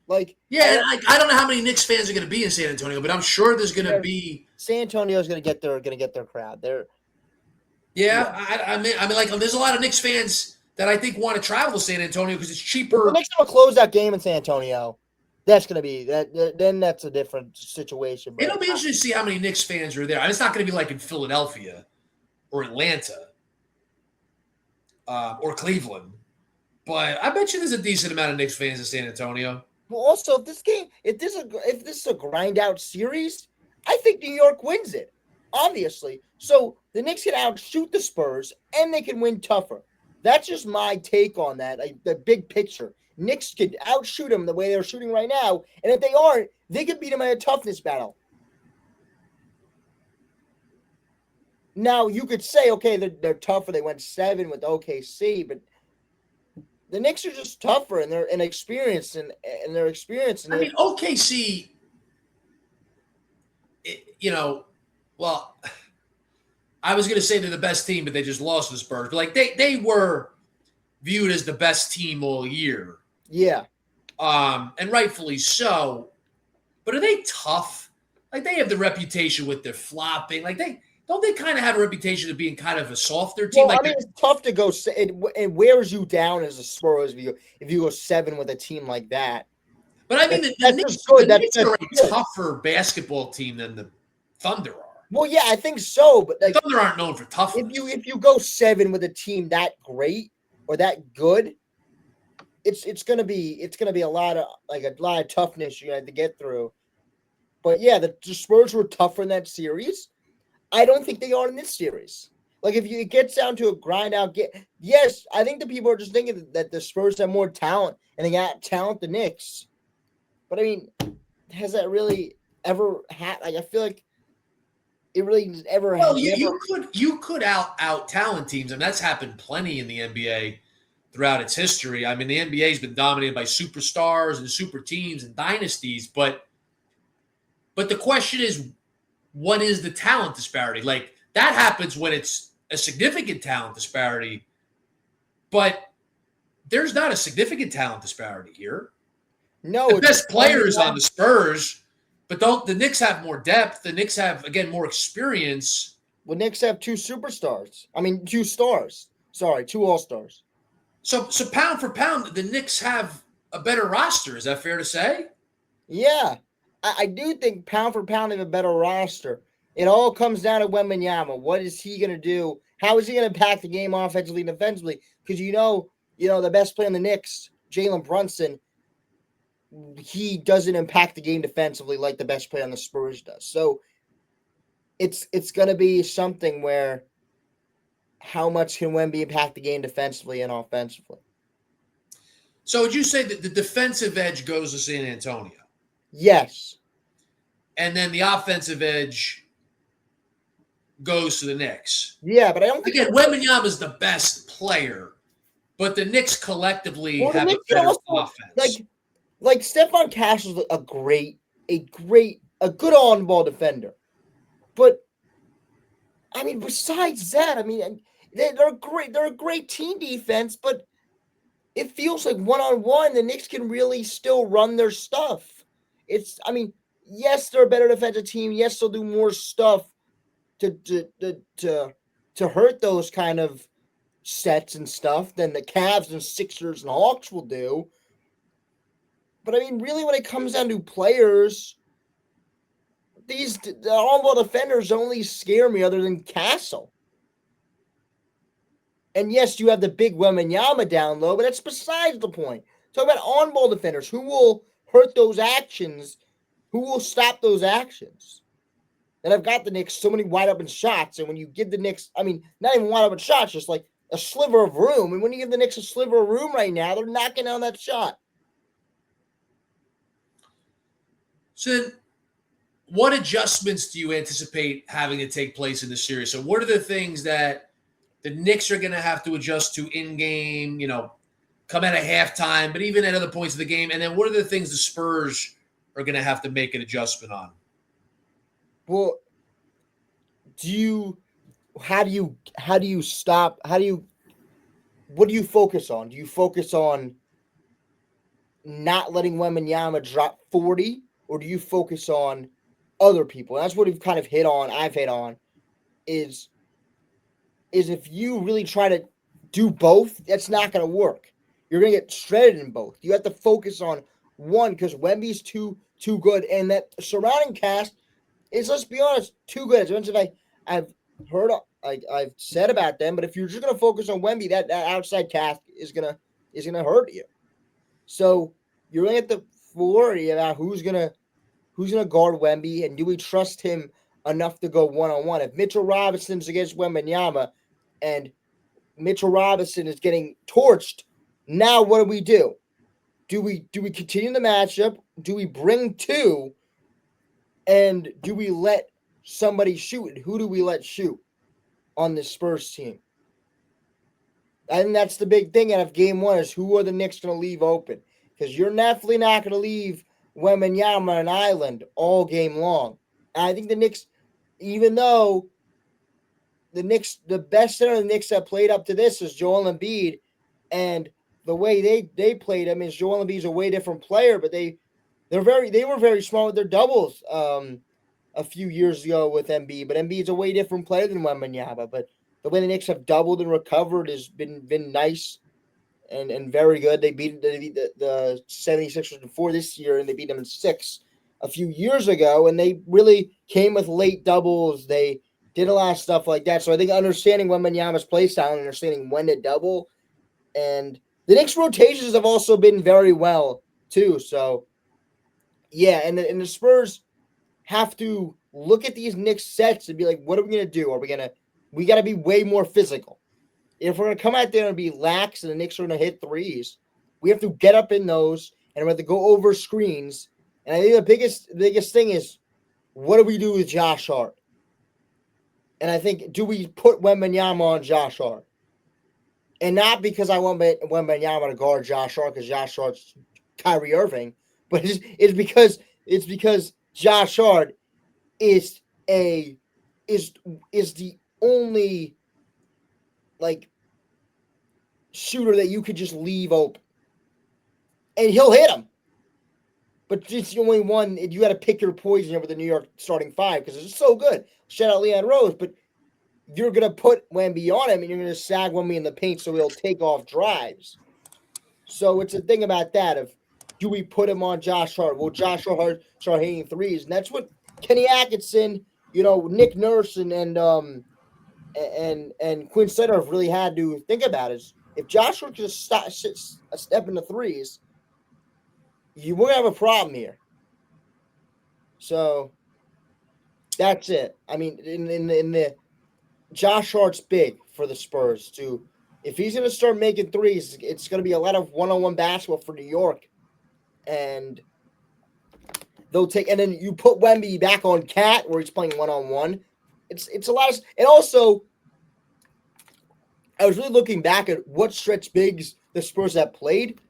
Like, yeah, I don't know how many Knicks fans are going to be in San Antonio, but I'm sure there's going to be. San Antonio's going to get their crowd. I mean, like, there's a lot of Knicks fans that I think want to travel to San Antonio because it's cheaper. If the Knicks have a closeout game in San Antonio, that's going to be that. Then that's a different situation. It'll be interesting to see how many Knicks fans are there. I mean, it's not going to be like in Philadelphia or Atlanta or Cleveland, but I bet you there's a decent amount of Knicks fans in San Antonio. Well, also, if this is a grind out series, I think New York wins it. obviously. So the Knicks can outshoot the Spurs and they can win tougher. That's just my take on that, like the big picture. Knicks could outshoot them the way they're shooting right now, and if they aren't, they could beat them in a toughness battle. Now you could say, okay, they're tougher. They went 7 with OKC, but the Knicks are just tougher and they're inexperienced and they're experienced. And I mean, OKC, you know, well, I was going to say they're the best team, but they just lost to the Spurs. But like they were viewed as the best team all year. Yeah. And rightfully so. But are they tough? Like they have the reputation with their flopping. Like they kind of have a reputation of being kind of a softer team. Well, like I mean, it's tough to go. It wears you down as a Spurs if you go 7 with a team like that. But I mean, the Knicks are a tougher basketball team than the Thunder are. Well, yeah, I think so. But like, the Thunder aren't known for toughness. If you go 7 with a team that great or that good, it's gonna be a lot of toughness you had to get through. But yeah, the Spurs were tougher in that series. I don't think they are in this series. Like if it gets down to a grind out yes, I think the people are just thinking that the Spurs have more talent and they got talent than the Knicks. But I mean, has that really ever happened? Like I feel like it really ever. Well, you could out talent teams, and that's happened plenty in the NBA throughout its history. I mean, the NBA has been dominated by superstars and super teams and dynasties, but the question is, what is the talent disparity? Like that happens when it's a significant talent disparity, but there's not a significant talent disparity here. No, the best players on the Spurs, but the Knicks have more depth. The Knicks have, again, more experience. Well, Knicks have 2 superstars. I mean, 2 stars. Sorry, 2 all-stars. So pound for pound, the Knicks have a better roster. Is that fair to say? Yeah. I do think pound for pound they have a better roster. It all comes down to Wembanyama. What is he going to do? How is he going to impact the game offensively and defensively? Because the best player on the Knicks, Jalen Brunson, he doesn't impact the game defensively like the best player on the Spurs does. So it's going to be something where how much can Wemby impact the game defensively and offensively? So would you say that the defensive edge goes to San Antonio? Yes. And then the offensive edge goes to the Knicks. Yeah, but I don't think... Again, Wembanyama is the best player, but the Knicks collectively have a better offense. Like Stephon Castle's a good on-ball defender. But, I mean, besides that, I mean, they're great. They're a great team defense, but it feels like one-on-one, the Knicks can really still run their stuff. Yes, they're a better defensive team. Yes, they'll do more stuff to hurt those kind of sets and stuff than the Cavs and Sixers and Hawks will do. But I mean, really, when it comes down to players, the on-ball defenders only scare me other than Castle. And yes, you have the big Wembanyama down low, but that's besides the point. Talk about on-ball defenders. Who will hurt those actions? Who will stop those actions? And I've got the Knicks so many wide-open shots, and when you give the Knicks, I mean, not even wide-open shots, just like a sliver of room. And when you give the Knicks a sliver of room right now, they're knocking down that shot. So then, what adjustments do you anticipate having to take place in the series? So what are the things that the Knicks are going to have to adjust to in-game, come out of halftime, but even at other points of the game? And then what are the things the Spurs are going to have to make an adjustment on? Well, what do you focus on? Do you focus on not letting Wembanyama drop 40, or do you focus on other people? And that's what I've hit on, is if you really try to do both, that's not going to work. You're going to get shredded in both. You have to focus on one because Wemby's too good, and that surrounding cast is, let's be honest, too good. As much as I've said about them, but if you're just going to focus on Wemby, that outside cast is gonna hurt you. So you're going to have to worry about who's gonna guard Wemby, and do we trust him enough to go one-on-one. If Mitchell Robinson's against Wembanyama and Mitchell Robinson is getting torched, now what do? Do we continue the matchup? Do we bring two? And do we let somebody shoot? Who do we let shoot on this Spurs team? I think that's the big thing out of game one is who are the Knicks going to leave open? Because you're definitely not going to leave Wembanyama an island all game long. And I think the Knicks, even though the best center the Knicks have played up to this is Joel Embiid, and the way they played him is Joel Embiid's a way different player, but they were very smart with their doubles a few years ago with Embiid, but Embiid's a way different player than Wembanyama. But the way the Knicks have doubled and recovered has been nice and very good. They beat the 76ers before this year, and they beat them in 6 a few years ago, and they really came with late doubles. They did a lot of stuff like that. So I think understanding Wembanyama's play style and understanding when to double, and the Knicks rotations have also been very well too. So yeah, and the Spurs have to look at these Knicks sets and be like, what are we gonna do? We gotta be way more physical. If we're gonna come out there and be lax and the Knicks are gonna hit threes, we have to get up in those and we have to go over screens. And I think the biggest thing is, what do we do with Josh Hart? And I think, do we put Wembanyama on Josh Hart? And not because I want Wembanyama to guard Josh Hart because Josh Hart's Kyrie Irving, but it's because Josh Hart is the only like shooter that you could just leave open, and he'll hit him. But it's the only one. You got to pick your poison over the New York starting five because it's so good. Shout out Leon Rose, but you're gonna put Wemby on him, and you're gonna sag Wemby in the paint so he'll take off drives. So it's a thing about that of, do we put him on Josh Hart? Will Josh Hart start hitting threes? And that's what Kenny Atkinson, Nick Nurse, and Quinn Snyder have really had to think about is, if Josh Hart just step into threes, you won't have a problem here. So that's it. I mean, in the Josh Hart's big for the Spurs too. If he's going to start making threes, it's going to be a lot of one-on-one basketball for New York, and they'll take. And then you put Wemby back on Cat where he's playing one-on-one. It's a lot of, and also I was really looking back at what stretch bigs the Spurs have played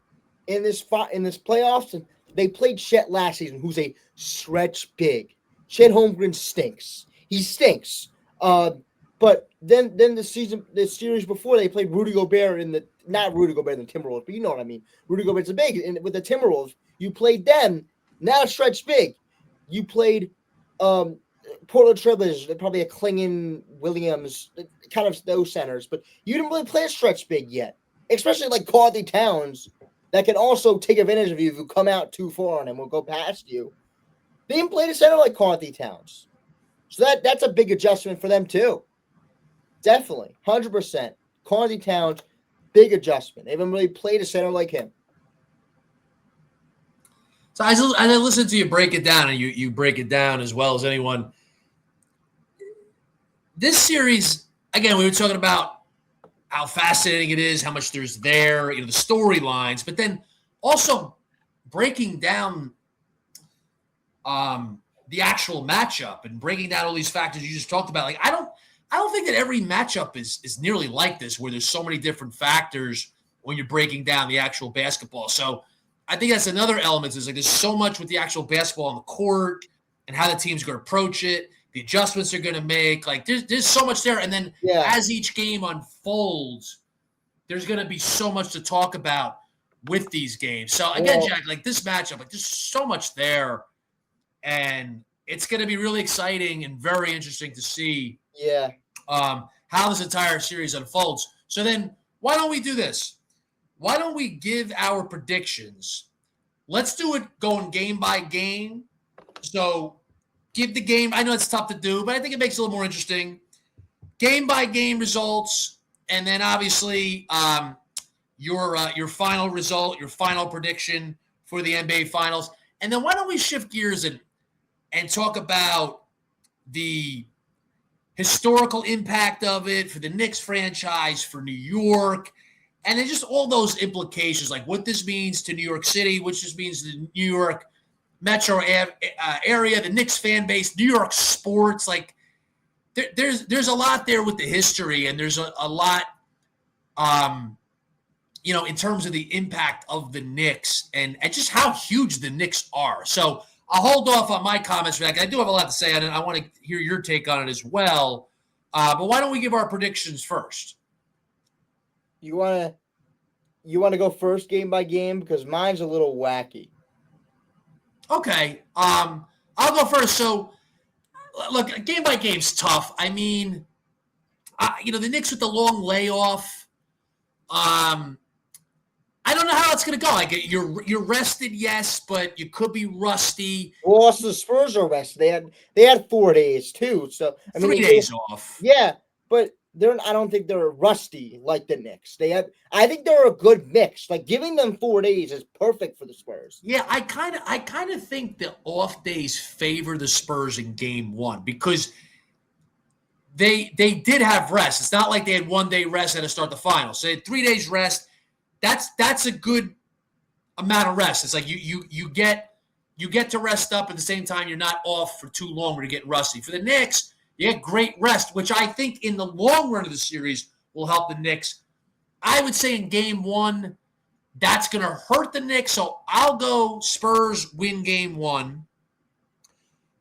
in this playoffs, and they played Chet last season, who's a stretch big. Chet Holmgren stinks. He stinks. But then the series before, they played Rudy Gobert not Rudy Gobert in the Timberwolves, but you know what I mean. Rudy Gobert's a big, and with the Timberwolves, you played them. Now stretch big. You played Portland Trailblazers, probably a Klingon, Williams, kind of those centers, but you didn't really play a stretch big yet, especially like Karl-Anthony Towns that can also take advantage of you if you come out too far on him or go past you. They didn't play the center like Karl-Anthony Towns. So that's a big adjustment for them too. Definitely, 100%. Karl-Anthony Towns, big adjustment. They haven't really played a center like him. So as I listen to you break it down, and you break it down as well as anyone. This series, again, we were talking about how fascinating it is, how much there's there, the storylines, but then also breaking down the actual matchup and breaking down all these factors you just talked about. Like, I don't think that every matchup is nearly like this, where there's so many different factors when you're breaking down the actual basketball. So I think that's another element, is like there's so much with the actual basketball on the court and how the team's going to approach it, the adjustments they're going to make. Like there's so much there. And then as each game unfolds, there's going to be so much to talk about with these games. So again, Jack, like this matchup, like there's so much there, and it's going to be really exciting and very interesting to see how this entire series unfolds. So then why don't we do this? Why don't we give our predictions? Let's do it going game by game. So give the game. I know it's tough to do, but I think it makes it a little more interesting. Game by game results, and then obviously your final result, your final prediction for the NBA Finals. And then why don't we shift gears and talk about the historical impact of it for the Knicks franchise, for New York, and then just all those implications, like what this means to New York City, which this means to the New York metro area, the Knicks fan base, New York sports. Like there's a lot there with the history, and there's a lot, in terms of the impact of the Knicks and just how huge the Knicks are. So I'll hold off on my comments for that. I do have a lot to say on it. I want to hear your take on it as well. But why don't we give our predictions first? You want to go first game by game because mine's a little wacky. Okay. I'll go first. So look, game by game's tough. I mean, the Knicks with the long layoff. I don't know how it's going to go. Like you're rested, yes, but you could be rusty. Well, also the Spurs are rested. They had 4 days too. So I mean, 3 days off. Yeah, but I don't think they're rusty like the Knicks. I think they're a good mix. Like giving them 4 days is perfect for the Spurs. Yeah, I kind of think the off days favor the Spurs in game one because they did have rest. It's not like they had 1 day rest and to start the finals. So they had 3 days rest. That's a good amount of rest. It's like you get to rest up at the same time you're not off for too long where you're getting rusty. For the Knicks, you get great rest, which I think in the long run of the series will help the Knicks. I would say in game one, that's going to hurt the Knicks. So I'll go Spurs win game one.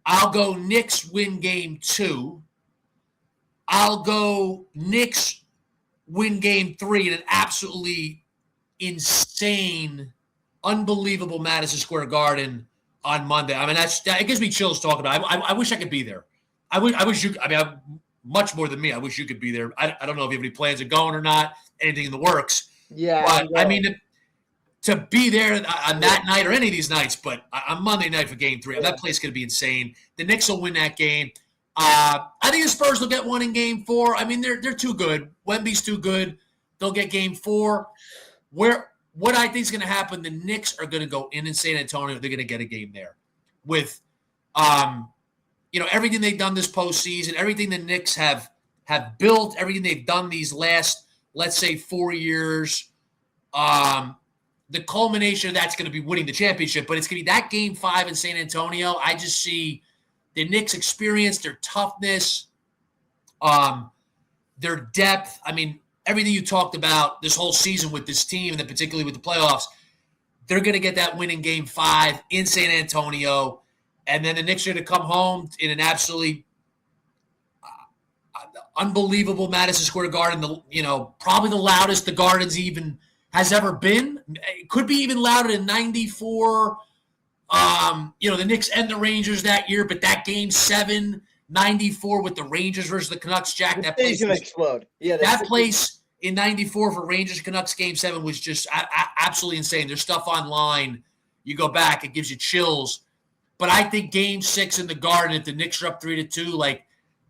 I'll go Knicks win game two. I'll go Knicks win game three in an absolutely insane, unbelievable Madison Square Garden on Monday. I mean, it gives me chills talking about it. I wish I could be there. I wish you. I mean, much more than me. I wish you could be there. I don't know if you have any plans of going or not. Anything in the works? Yeah, but I mean, to be there on that night or any of these nights, but on Monday night for Game 3, that place is going to be insane. The Knicks will win that game. I think the Spurs will get one in Game 4. I mean, they're too good. Wemby's too good. They'll get Game 4. What I think is going to happen, the Knicks are going to go in San Antonio. They're going to get a game there with, everything they've done this postseason, everything the Knicks have built, everything they've done these last, let's say, 4 years. The culmination of that's going to be winning the championship, but it's going to be that Game 5 in San Antonio. I just see the Knicks' experience, their toughness, their depth. I mean, everything you talked about this whole season with this team, and then particularly with the playoffs, they're going to get that win in Game 5 in San Antonio, and then the Knicks are going to come home in an absolutely unbelievable Madison Square Garden. Probably the loudest the Garden's even has ever been. It could be even louder than 94. The Knicks and the Rangers that year, but that Game 7, 94 with the Rangers versus the Canucks, Jack, that place going to explode. Yeah, that place in 94 for Rangers Canucks Game 7 was just absolutely insane. There's stuff online. You go back, it gives you chills. But I think Game 6 in the Garden, if the Knicks are up 3-2, like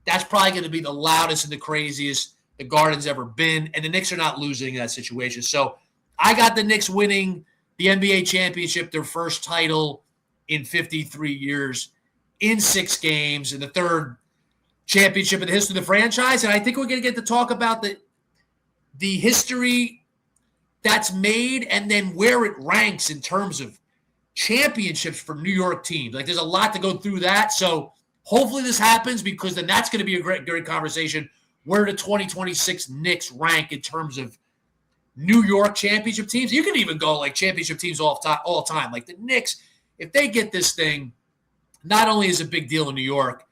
that's probably going to be the loudest and the craziest the Garden's ever been. And the Knicks are not losing in that situation. So I got the Knicks winning the NBA championship, their first title in 53 years, in 6 games, in the third championship in the history of the franchise. And I think we're going to get to talk about the history that's made and then where it ranks in terms of championships for New York teams. Like, there's a lot to go through that. So hopefully this happens, because then that's going to be a great conversation. Where the 2026 Knicks rank in terms of New York championship teams? You can even go like championship teams all time. Like the Knicks, if they get this thing, not only is it a big deal in New York,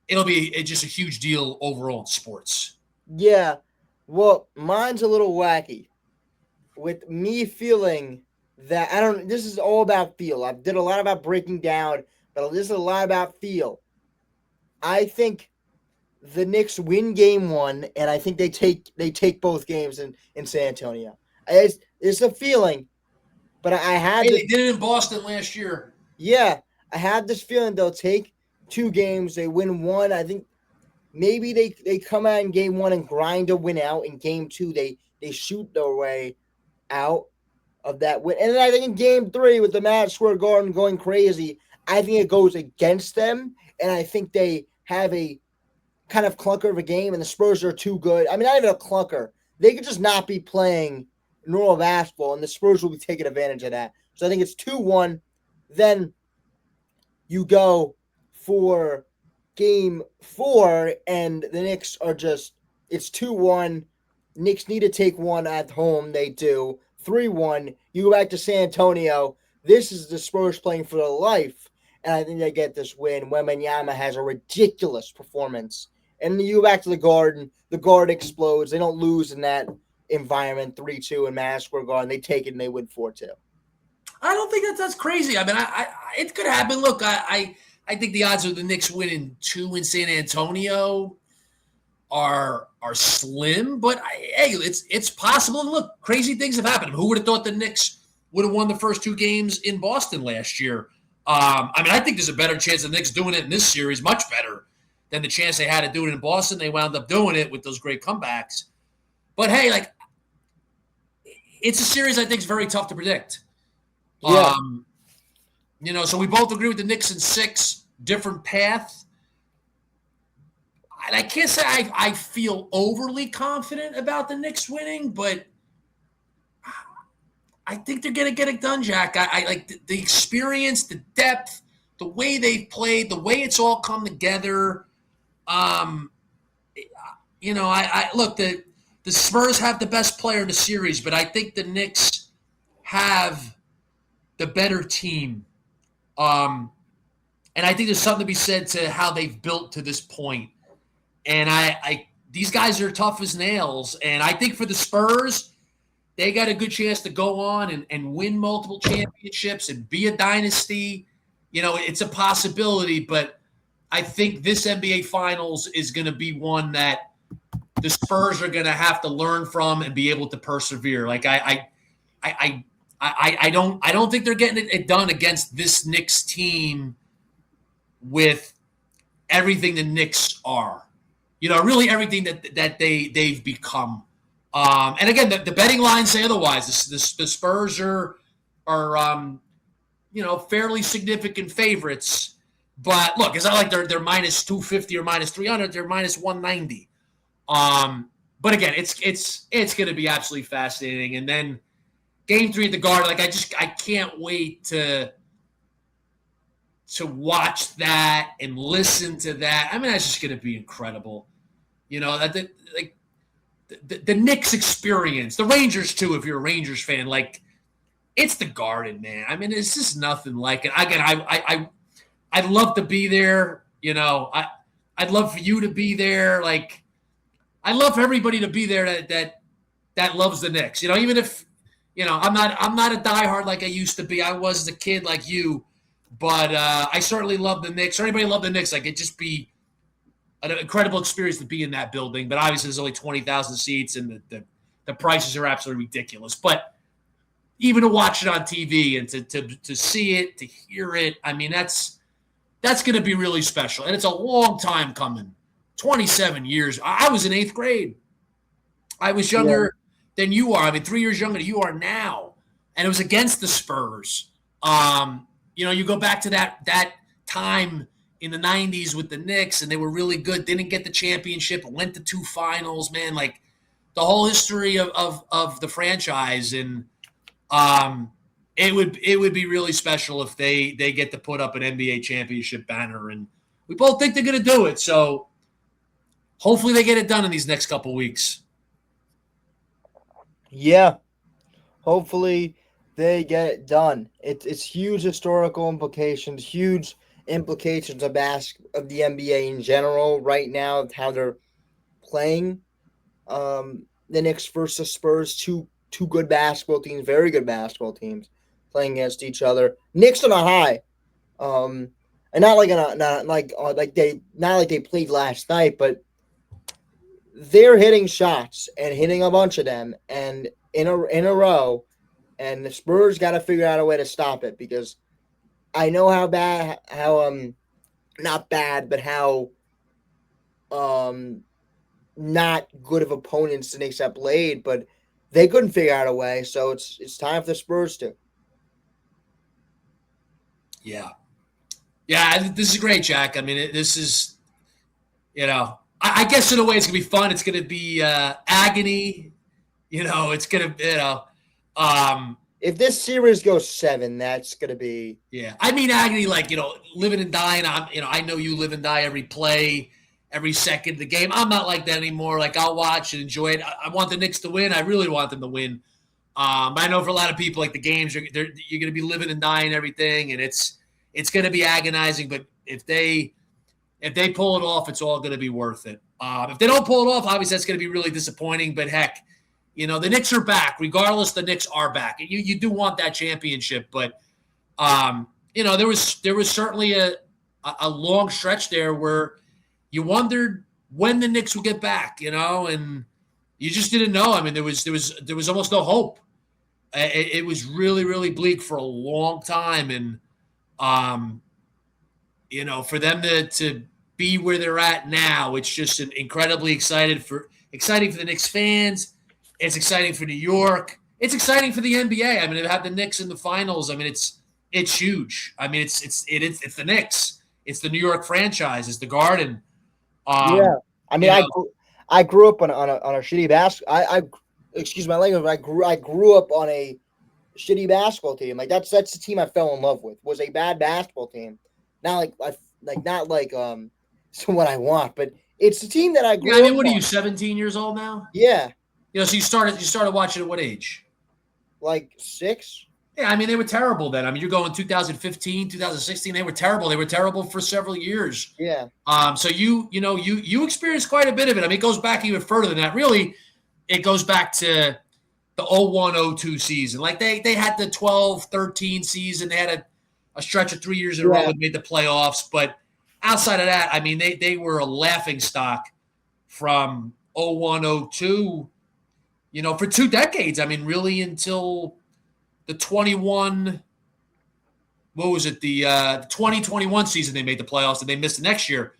it'll be just a huge deal overall in sports. Yeah. Well, mine's a little wacky. With me feeling that this is all about feel. I did a lot about breaking down, but this is a lot about feel. I think the Knicks win Game 1, and I think they take both games in San Antonio. It's a feeling, but I had they did it in Boston last year. Yeah, I have this feeling they'll take 2 games, they win 1. I think maybe they come out in Game 1 and grind a win out. In Game 2, they shoot their way out of that win. And then I think in Game 3, with the Madison Square Garden going crazy, I think it goes against them, and I think they have a kind of clunker of a game and the Spurs are too good. I mean, not even a clunker. They could just not be playing normal basketball, and the Spurs will be taking advantage of that. So I think it's 2-1. Then you go for game 4, and the Knicks are just, it's 2-1. Knicks need to take one at home. They do. 3-1. You go back to San Antonio. This is the Spurs playing for their life, and I think they get this win. Wembanyama has a ridiculous performance. And then you go back to the Garden. The Garden explodes. They don't lose in that environment. 3-2 in Madison Square Garden. They take it and they win 4-2. I don't think that's crazy. I mean, it could happen. Look, I think the odds of the Knicks winning 2 in San Antonio are slim, but hey, it's possible. And look, crazy things have happened. Who would have thought the Knicks would have won the first 2 games in Boston last year? I mean, I think there's a better chance of the Knicks doing it in this series, much better than the chance they had to do it in Boston. They wound up doing it with those great comebacks. But hey, like, it's a series I think is very tough to predict. Yeah. So we both agree with the Knicks in 6, different path. And I can't say I feel overly confident about the Knicks winning, but I think they're going to get it done, Jack. I like the experience, the depth, the way they've played, the way it's all come together. Look, the Spurs have the best player in the series, but I think the Knicks have the better team. And I think there's something to be said to how they've built to this point. And these guys are tough as nails. And I think for the Spurs, they got a good chance to go on and win multiple championships and be a dynasty. It's a possibility, but I think this NBA Finals is going to be one that the Spurs are going to have to learn from and be able to persevere. Like I don't think they're getting it done against this Knicks team with everything the Knicks are. Really everything that they've become. And again, the betting lines say otherwise. The Spurs are fairly significant favorites. But look, it's not like they're minus 250 or minus 300. They're minus 190. But again, it's going to be absolutely fascinating. And then Game 3 at the Garden, like I can't wait to watch that and listen to that. I mean, that's just going to be incredible. The Knicks experience, the Rangers too, if you're a Rangers fan, like it's the Garden, man. I mean, it's just nothing like it. Again, I'd love to be there. I'd love for you to be there. Like, I'd love for everybody to be there that loves the Knicks. Even if I'm not a diehard like I used to be. I was as a kid like you, but I certainly love the Knicks. Or anybody love the Knicks? Like, it'd just be an incredible experience to be in that building. But obviously, there's only 20,000 seats, and the prices are absolutely ridiculous. But even to watch it on TV and to see it, to hear it, I mean, that's going to be really special. And it's a long time coming. 27 years. I was in 8th grade. I was younger than you are. I mean, 3 years younger than you are now. And it was against the Spurs. You go back to that time in the 90s with the Knicks, and they were really good. Didn't get the championship, went to 2 finals, man. Like, the whole history of the franchise. And it would be really special if they get to put up an NBA championship banner. And we both think they're going to do it. So hopefully they get it done in these next couple weeks. Yeah. Hopefully they get it done. It's huge historical implications, huge implications of the NBA in general right now, of how they're playing. The Knicks versus Spurs, two good basketball teams, very good basketball teams playing against each other. Knicks on a high. And not like they played last night, but they're hitting shots and hitting a bunch of them and in a row, and the Spurs got to figure out a way to stop it, because I know how not bad, but how not good of opponents the Knicks have played, but they couldn't figure out a way. So it's time for the Spurs to. Yeah. Yeah, this is great, Jack. I mean, this is I guess in a way it's gonna be fun. It's gonna be agony. It's gonna If this series goes 7, that's gonna be yeah. I mean agony, like living and dying. I know you live and die every play, every second of the game. I'm not like that anymore. Like I'll watch and enjoy it. I want the Knicks to win. I really want them to win. I know for a lot of people, like the games, you're going to be living and dying everything, and it's going to be agonizing. But if they pull it off, it's all going to be worth it. If they don't pull it off, obviously that's going to be really disappointing. But heck, the Knicks are back. Regardless, the Knicks are back. You do want that championship, but there was certainly a long stretch there where you wondered when the Knicks would get back, and you just didn't know. I mean, there was almost no hope. It was really, really bleak for a long time, and for them to be where they're at now, it's just incredibly exciting for the Knicks fans. It's exciting for New York. It's exciting for the NBA. I mean, to have the Knicks in the finals, I mean, it's huge. I mean, it's the Knicks. It's the New York franchise. It's the Garden. yeah. I mean, I grew up on a shitty basketball. Excuse my language. I grew up on a shitty basketball team. Like that's the team I fell in love with. Was a bad basketball team. Not like so what I want, but it's the team that I grew up. I mean, what are you, 17 years old now? Yeah. So you started watching at what age? Like 6. Yeah, I mean, they were terrible then. I mean, you're going 2015, 2016. They were terrible. They were terrible for several years. Yeah. So you experienced quite a bit of it. I mean, it goes back even further than that. Really, it goes back to the 01-02 season. Like they had the 12-13 season. They had a stretch of 3 years in a row that made the playoffs. But outside of that, I mean, they were a laughing stock from 01-02, for 2 decades. I mean, really until the 21, what was it? The 2021 season they made the playoffs and they missed the next year.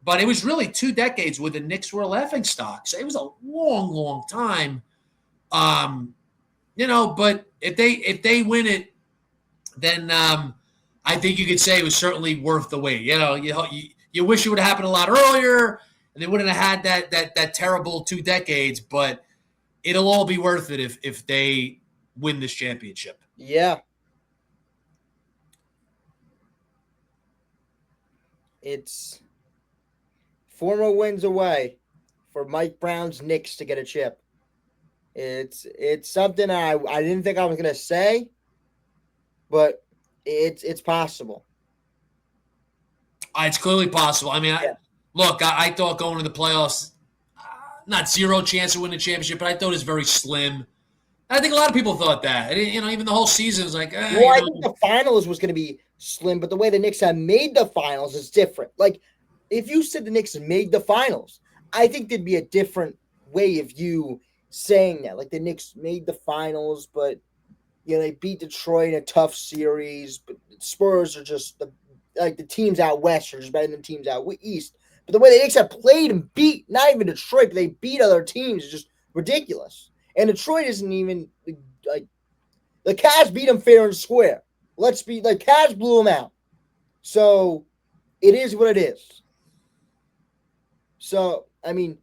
But it was really 2 decades where the Knicks were a laughing stock. So it was a long, long time. But if they win it, then I think you could say it was certainly worth the wait. You wish it would have happened a lot earlier, and they wouldn't have had that terrible 2 decades. But it'll all be worth it if they win this championship. Yeah. It's 4 more wins away for Mike Brown's Knicks to get a chip. It's something I didn't think I was going to say, but it's possible. It's clearly possible. I mean, I thought going to the playoffs, not zero chance to win the championship, but I thought it was very slim. I think a lot of people thought that. Even the whole season was like, I think the finals was going to be slim, but the way the Knicks have made the finals is different. Like, if you said the Knicks made the finals, I think there'd be a different way of you saying that. Like, the Knicks made the finals, but, they beat Detroit in a tough series. But Spurs are just, the teams out west are just better than teams out east. But the way the Knicks have played and beat, not even Detroit, but they beat other teams is just ridiculous. And Detroit isn't even like the Cavs beat them fair and square. Cavs blew them out. So it is what it is. So, I mean,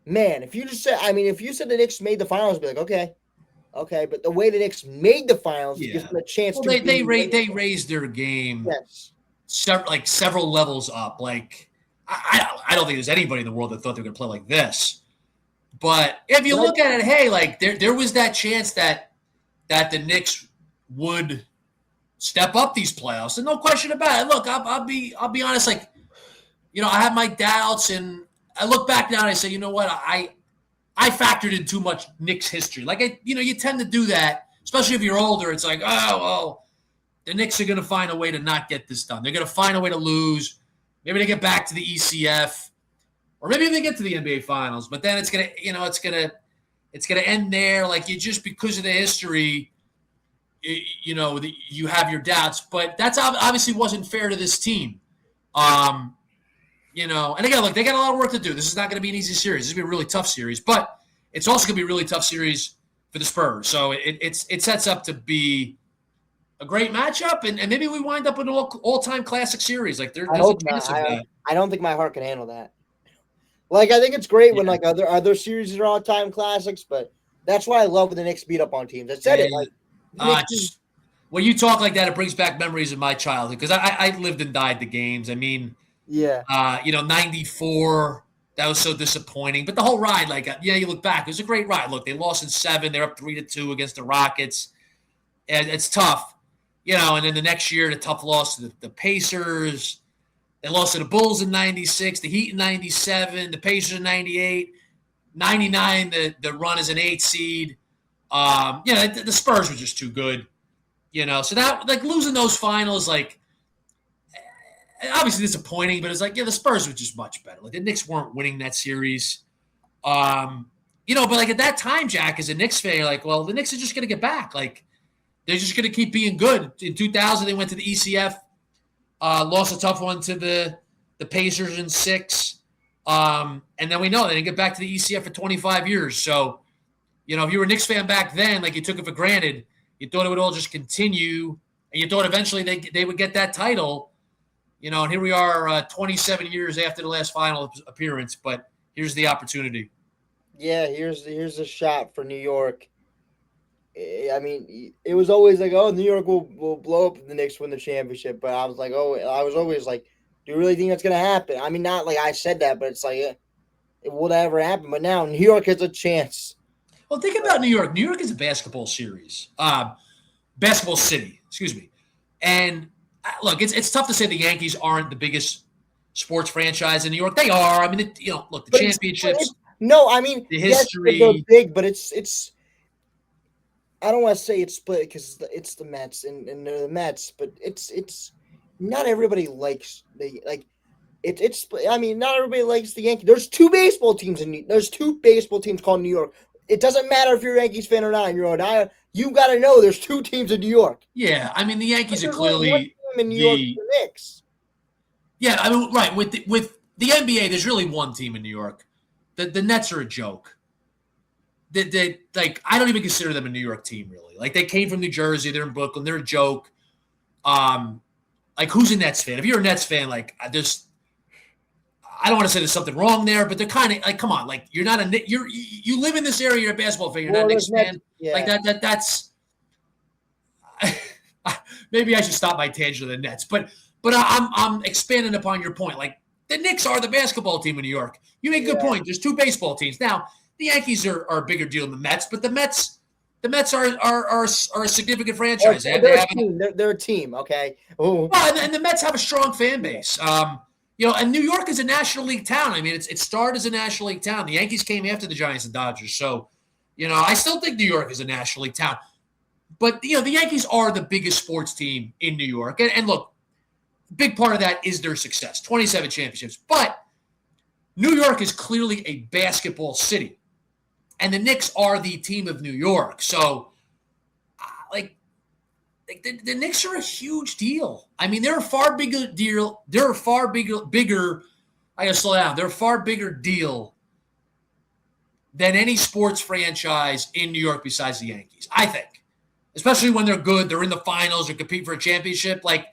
man, if you said the Knicks made the finals, I'd be like, okay. But the way the Knicks made the finals gives them a chance to. They raised their game. Yes. Several levels up. Like I don't think there's anybody in the world that thought they were going to play like this. But if you look at it, hey, like there was that chance that the Knicks would step up these playoffs, and no question about it. Look, I'll be honest. Like, I have my doubts, and I look back now and I say, you know what, I factored in too much Knicks history. Like, you tend to do that, especially if you're older. It's like, the Knicks are going to find a way to not get this done. They're going to find a way to lose. Maybe they get back to the ECF. Or maybe they get to the NBA Finals, but then it's gonna end there. Like just because of the history, you have your doubts. But that's obviously wasn't fair to this team. And again, look, they got a lot of work to do. This is not going to be an easy series. This is going to be a really tough series, but it's also going to be a really tough series for the Spurs. So it sets up to be a great matchup, and maybe we wind up with an all-time classic series. Like there's a chance of that. I don't think my heart can handle that. Like, I think it's great when Yeah. like other series are all time classics, but that's why I love when the Knicks beat up on teams. I said it Yeah. like the Knicks. When you talk like that, it brings back memories of my childhood because I lived and died the games. I mean, Yeah, 94, that was so disappointing. But the whole ride, like, you look back, it was a great ride. Look, they lost in 7. They're up 3-2 against the Rockets. And it's tough, and then the next year, the tough loss to the Pacers. They lost to the Bulls in 96, the Heat in 97, the Pacers in 98, 99, the run as an 8 seed. The Spurs were just too good. So that, like, losing those finals, like, obviously disappointing, but it's like, the Spurs were just much better. Like, the Knicks weren't winning that series. But like at that time, Jack, as a Knicks fan, you're like, well, the Knicks are just going to get back. Like, they're just going to keep being good. In 2000, they went to the ECF, lost a tough one to the Pacers in 6. And then we know they didn't get back to the ECF for 25 years. So, if you were a Knicks fan back then, like, you took it for granted. You thought it would all just continue, and you thought eventually they would get that title. And here we are 27 years after the last final appearance, but here's the opportunity. yeah. Here's a shot for New York. I mean, it was always like, oh, New York will blow up if the Knicks win the championship. But I was like, I was always like, do you really think that's gonna happen? I mean, not like I said that, but it's like it would ever happen. But now New York has a chance. Well, think about New York. New York is a basketball series, basketball city, excuse me. And look, it's tough to say the Yankees aren't the biggest sports franchise in New York. They are. I mean, look, the But championships, no, I mean, the yes, they're history. big, but it's. I don't want to say it's split because it's the Mets and they're the Mets, but it's not everybody likes the like. It's I mean, not everybody likes the Yankees. There's two baseball teams called New York. It doesn't matter if you're a Yankees fan or not. You got to know there's two teams in New York. Yeah, I mean, the But Yankees are there's only one clearly team in New York, the. the Knicks. Yeah, I mean, right, with the NBA, there's really one team in New York. The Nets are a joke. Like, I don't even consider them a New York team, really. Like, they came from New Jersey, they're in Brooklyn, they're a joke. Like, who's a Nets fan? If you're a Nets fan, like, I don't want to say there's something wrong there, but they're kind of like, come on, like, you're not you live in this area, you're a basketball fan, you're not a Knicks fan. Yeah. Like, that's maybe I should stop my tangent of the Nets, but I'm expanding upon your point. Like, the Knicks are the basketball team in New York. You make a good point. There's two baseball teams now. The Yankees are a bigger deal than the Mets, but the Mets are a significant franchise. They're a team, okay? Oh, Well, and the Mets have a strong fan base. And New York is a National League town. I mean, it started as a National League town. The Yankees came after the Giants and Dodgers. So, I still think New York is a National League town. But, the Yankees are the biggest sports team in New York. And look, big part of that is their success, 27 championships. But New York is clearly a basketball city. And the Knicks are the team of New York. So, the Knicks are a huge deal. I mean, they're a far bigger deal. They're a far bigger. I gotta slow down. They're a far bigger deal than any sports franchise in New York besides the Yankees, I think. Especially when they're good, they're in the finals, or compete for a championship. Like,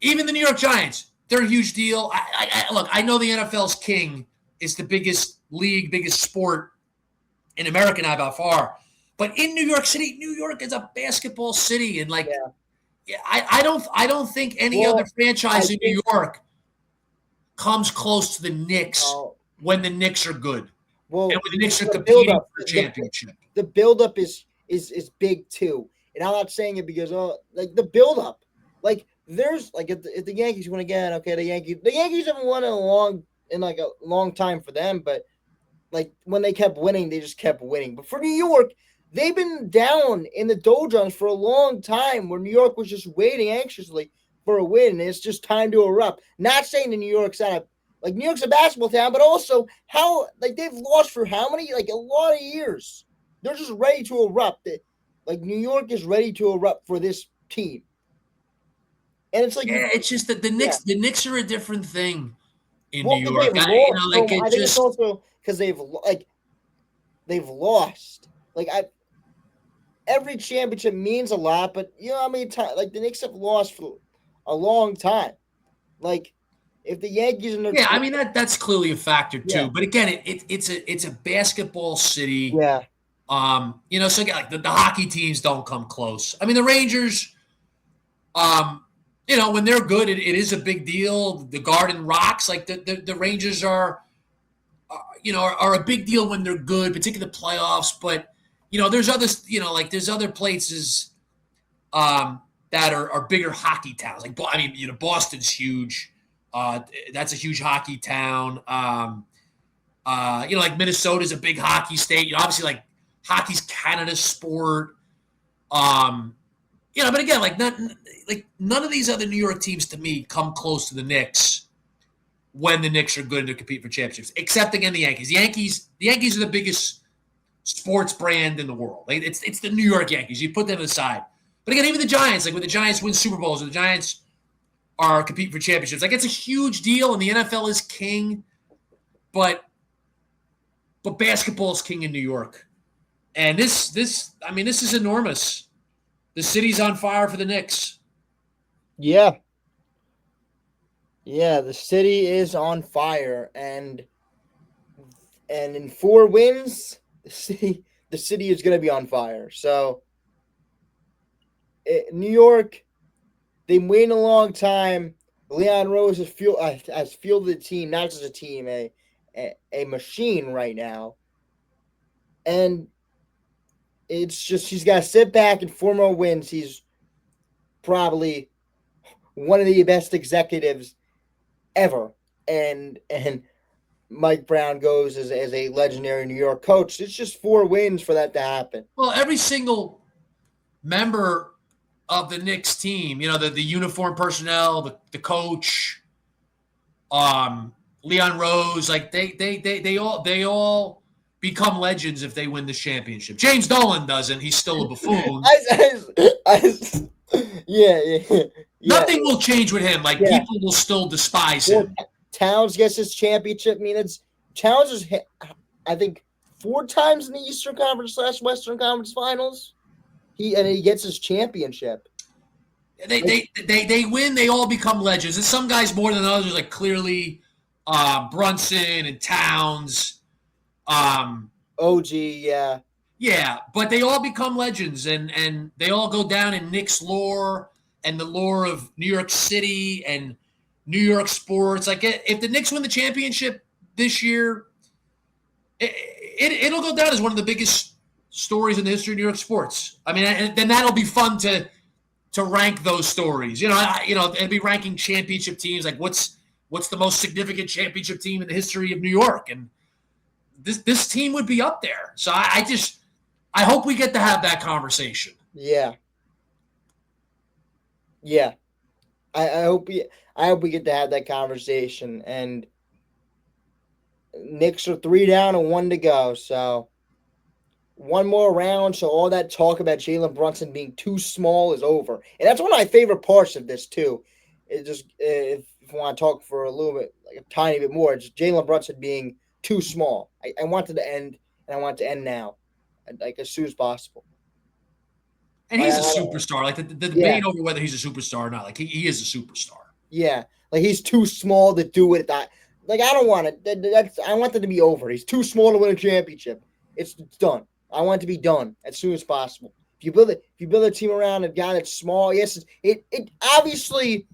even the New York Giants, they're a huge deal. Look, I know the NFL's king is the biggest league, biggest sport in America now by far. But in New York City, New York is a basketball city, and I don't think any other franchise in New York comes close to the Knicks when the Knicks are good. Well, and when the Knicks are competing for a championship. The buildup is big too, and I'm not saying it because like the buildup, like there's like if the Yankees win again, okay, the Yankees haven't won in a long time for them, but like when they kept winning, they just kept winning. But for New York, they've been down in the doldrums for a long time, where New York was just waiting anxiously for a win, and it's just time to erupt. Not saying that New York's a basketball town, but also how they've lost for how many, a lot of years. They're just ready to erupt. Like New York is ready to erupt for this team. And it's like it's just that the Knicks are a different thing in Well, New York. I think it's also because they've lost. Every championship means a lot, but you know how many times the Knicks have lost for a long time. if the Yankees and their Yeah, I mean that's clearly a factor too. Yeah. But again, it's a basketball city. yeah, So again, like the hockey teams don't come close. I mean, the Rangers, when they're good, it is a big deal. The Garden rocks. Like the Rangers are a big deal when they're good, particularly the playoffs. But there's others. There's other places that are bigger hockey towns. Like Boston's huge. That's a huge hockey town. Like Minnesota's a big hockey state. Obviously, like hockey's Canada's sport. But again, none of these other New York teams to me come close to the Knicks when the Knicks are good and to compete for championships. Except again, the Yankees. The Yankees are the biggest sports brand in the world. Like, it's the New York Yankees. You put them aside. But again, even the Giants, like when the Giants win Super Bowls or the Giants are competing for championships, like it's a huge deal, and the NFL is king. But basketball is king in New York, and this is enormous. The city's on fire for the Knicks. Yeah, the city is on fire, and in 4 wins, the city is going to be on fire. So, New York, they wait a long time. Leon Rose has fielded the team, not just a team, a machine right now, and it's just he's got to sit back and 4 more wins. He's probably one of the best executives ever, and Mike Brown goes as a legendary New York coach. It's just 4 wins for that to happen. Well, every single member of the Knicks team, the uniform personnel, the coach, Leon Rose, like they all become legends if they win the championship. James Dolan doesn't; he's still a buffoon. Yeah. Nothing will change with him. Like people will still despise him. Towns gets his championship. I mean, Towns is, I think, 4 times in the Eastern Conference / Western Conference Finals. He gets his championship. They win. They all become legends. And some guys more than others, like clearly Brunson and Towns. OG, yeah. Yeah, but they all become legends, and they all go down in Knicks lore and the lore of New York City and New York sports. Like, if the Knicks win the championship this year, it'll go down as one of the biggest stories in the history of New York sports. I mean, and then that'll be fun to rank those stories. And be ranking championship teams. Like, what's the most significant championship team in the history of New York? And this team would be up there. So I hope we get to have that conversation. Yeah. I hope we get to have that conversation. And Knicks are 3 down and 1 to go. So 1 more round. So all that talk about Jalen Brunson being too small is over. And that's one of my favorite parts of this too. It just, if you want to talk for a little bit, like a tiny bit more, it's Jalen Brunson being too small. I want it to end, and I want it to end now, like as soon as possible. And he's a superstar. Like the debate over whether he's a superstar or not. Like he is a superstar. Yeah, like he's too small to do it. I don't want it. I want that to be over. He's too small to win a championship. It's done. I want it to be done as soon as possible. If you build a team around a guy that's small, yes, it obviously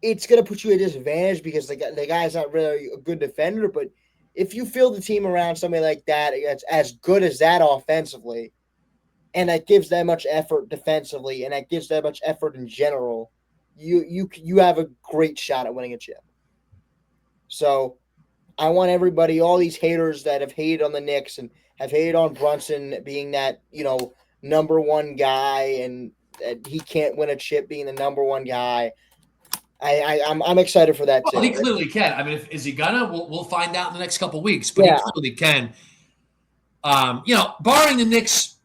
it's gonna put you at a disadvantage because the guy's not really a good defender. But if you build the team around somebody like that, that's as good as that offensively, and that gives that much effort defensively, and that gives that much effort in general, you have a great shot at winning a chip. So I want everybody, all these haters that have hated on the Knicks and have hated on Brunson being that, number 1 guy and that he can't win a chip being the number 1 guy. I'm excited for that too. Well, he clearly can. I mean, is he gonna? We'll find out in the next couple of weeks. But he clearly can. Barring the Knicks,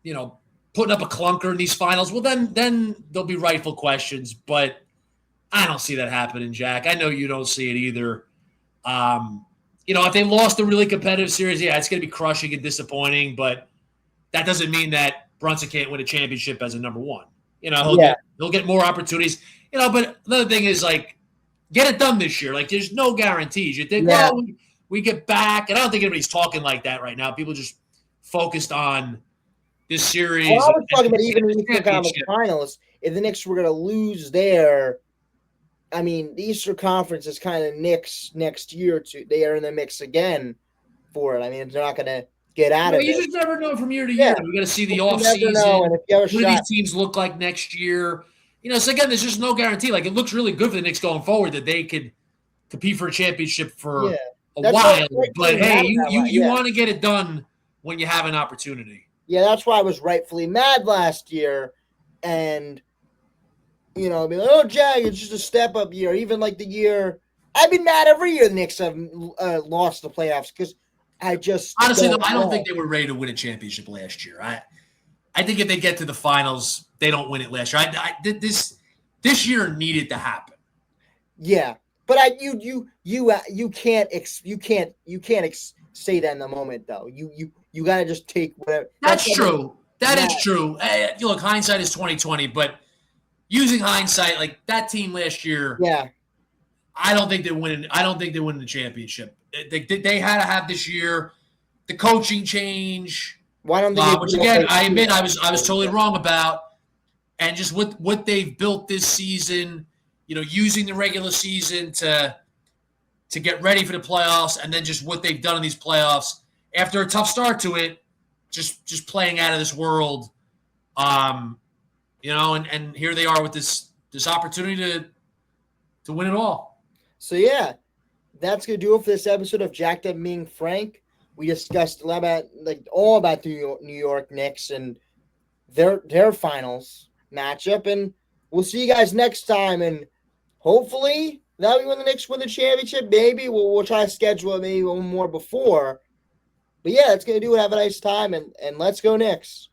putting up a clunker in these finals, well, then there'll be rightful questions. But I don't see that happening, Jack. I know you don't see it either. If they lost a really competitive series, yeah, it's going to be crushing and disappointing. But that doesn't mean that Brunson can't win a championship as a number 1. He'll get more opportunities. But another thing is, like, get it done this year. Like, there's no guarantees. You think, Yeah. well, we get back, and I don't think anybody's talking like that right now. People just focused on this Well, series I was talking about and even in the the Eastern Conference championship. Finals. If the Knicks were going to lose there, I mean, the Eastern Conference is kind of Knicks next year. They are in the mix again for it. I mean, they're not going to get out Well, of you it. just never know from year to year. Yeah, We got to see the but you never know. And offseason. if you have a What do shot, these teams look like next year? So again, there's just no guarantee. Like, it looks really good for the Knicks going forward that they could compete for a championship yeah, for a that's why I while. was rightfully But mad hey, at you yeah, want to get it done when you have an opportunity. yeah, that's why I was rightfully mad last year, and be like, oh, Jag, it's just a step up year. Even like the year, I've been mad every year the Knicks have lost the playoffs because I just Honestly, though, don't I don't know. think they were ready to win a championship last year. I think if they get to the finals, they don't win it last year. This year needed to happen. Yeah, but you can't say that in the moment though. You gotta just take whatever. That's That's what I'm true. That mad. is true. Look, hindsight is 2020, but using hindsight, like that team last year, Yeah, I don't think they win. I don't think they win the championship. They had to have this year the coaching change, well, I don't think they which do a again whole I season. admit I was totally wrong about, and just what they've built this season. Using the regular season to get ready for the playoffs, and then just what they've done in these playoffs after a tough start to it, just playing out of this world. And here they are with this opportunity to win it all. So yeah, that's gonna do it for this episode of Jacked Up Being Frank. We discussed a lot about all about the New York Knicks and their finals matchup, and we'll see you guys next time. And hopefully that'll be when the Knicks win the championship. Maybe we'll try to schedule it maybe one more before. But yeah, that's gonna do it. Have a nice time, and let's go Knicks.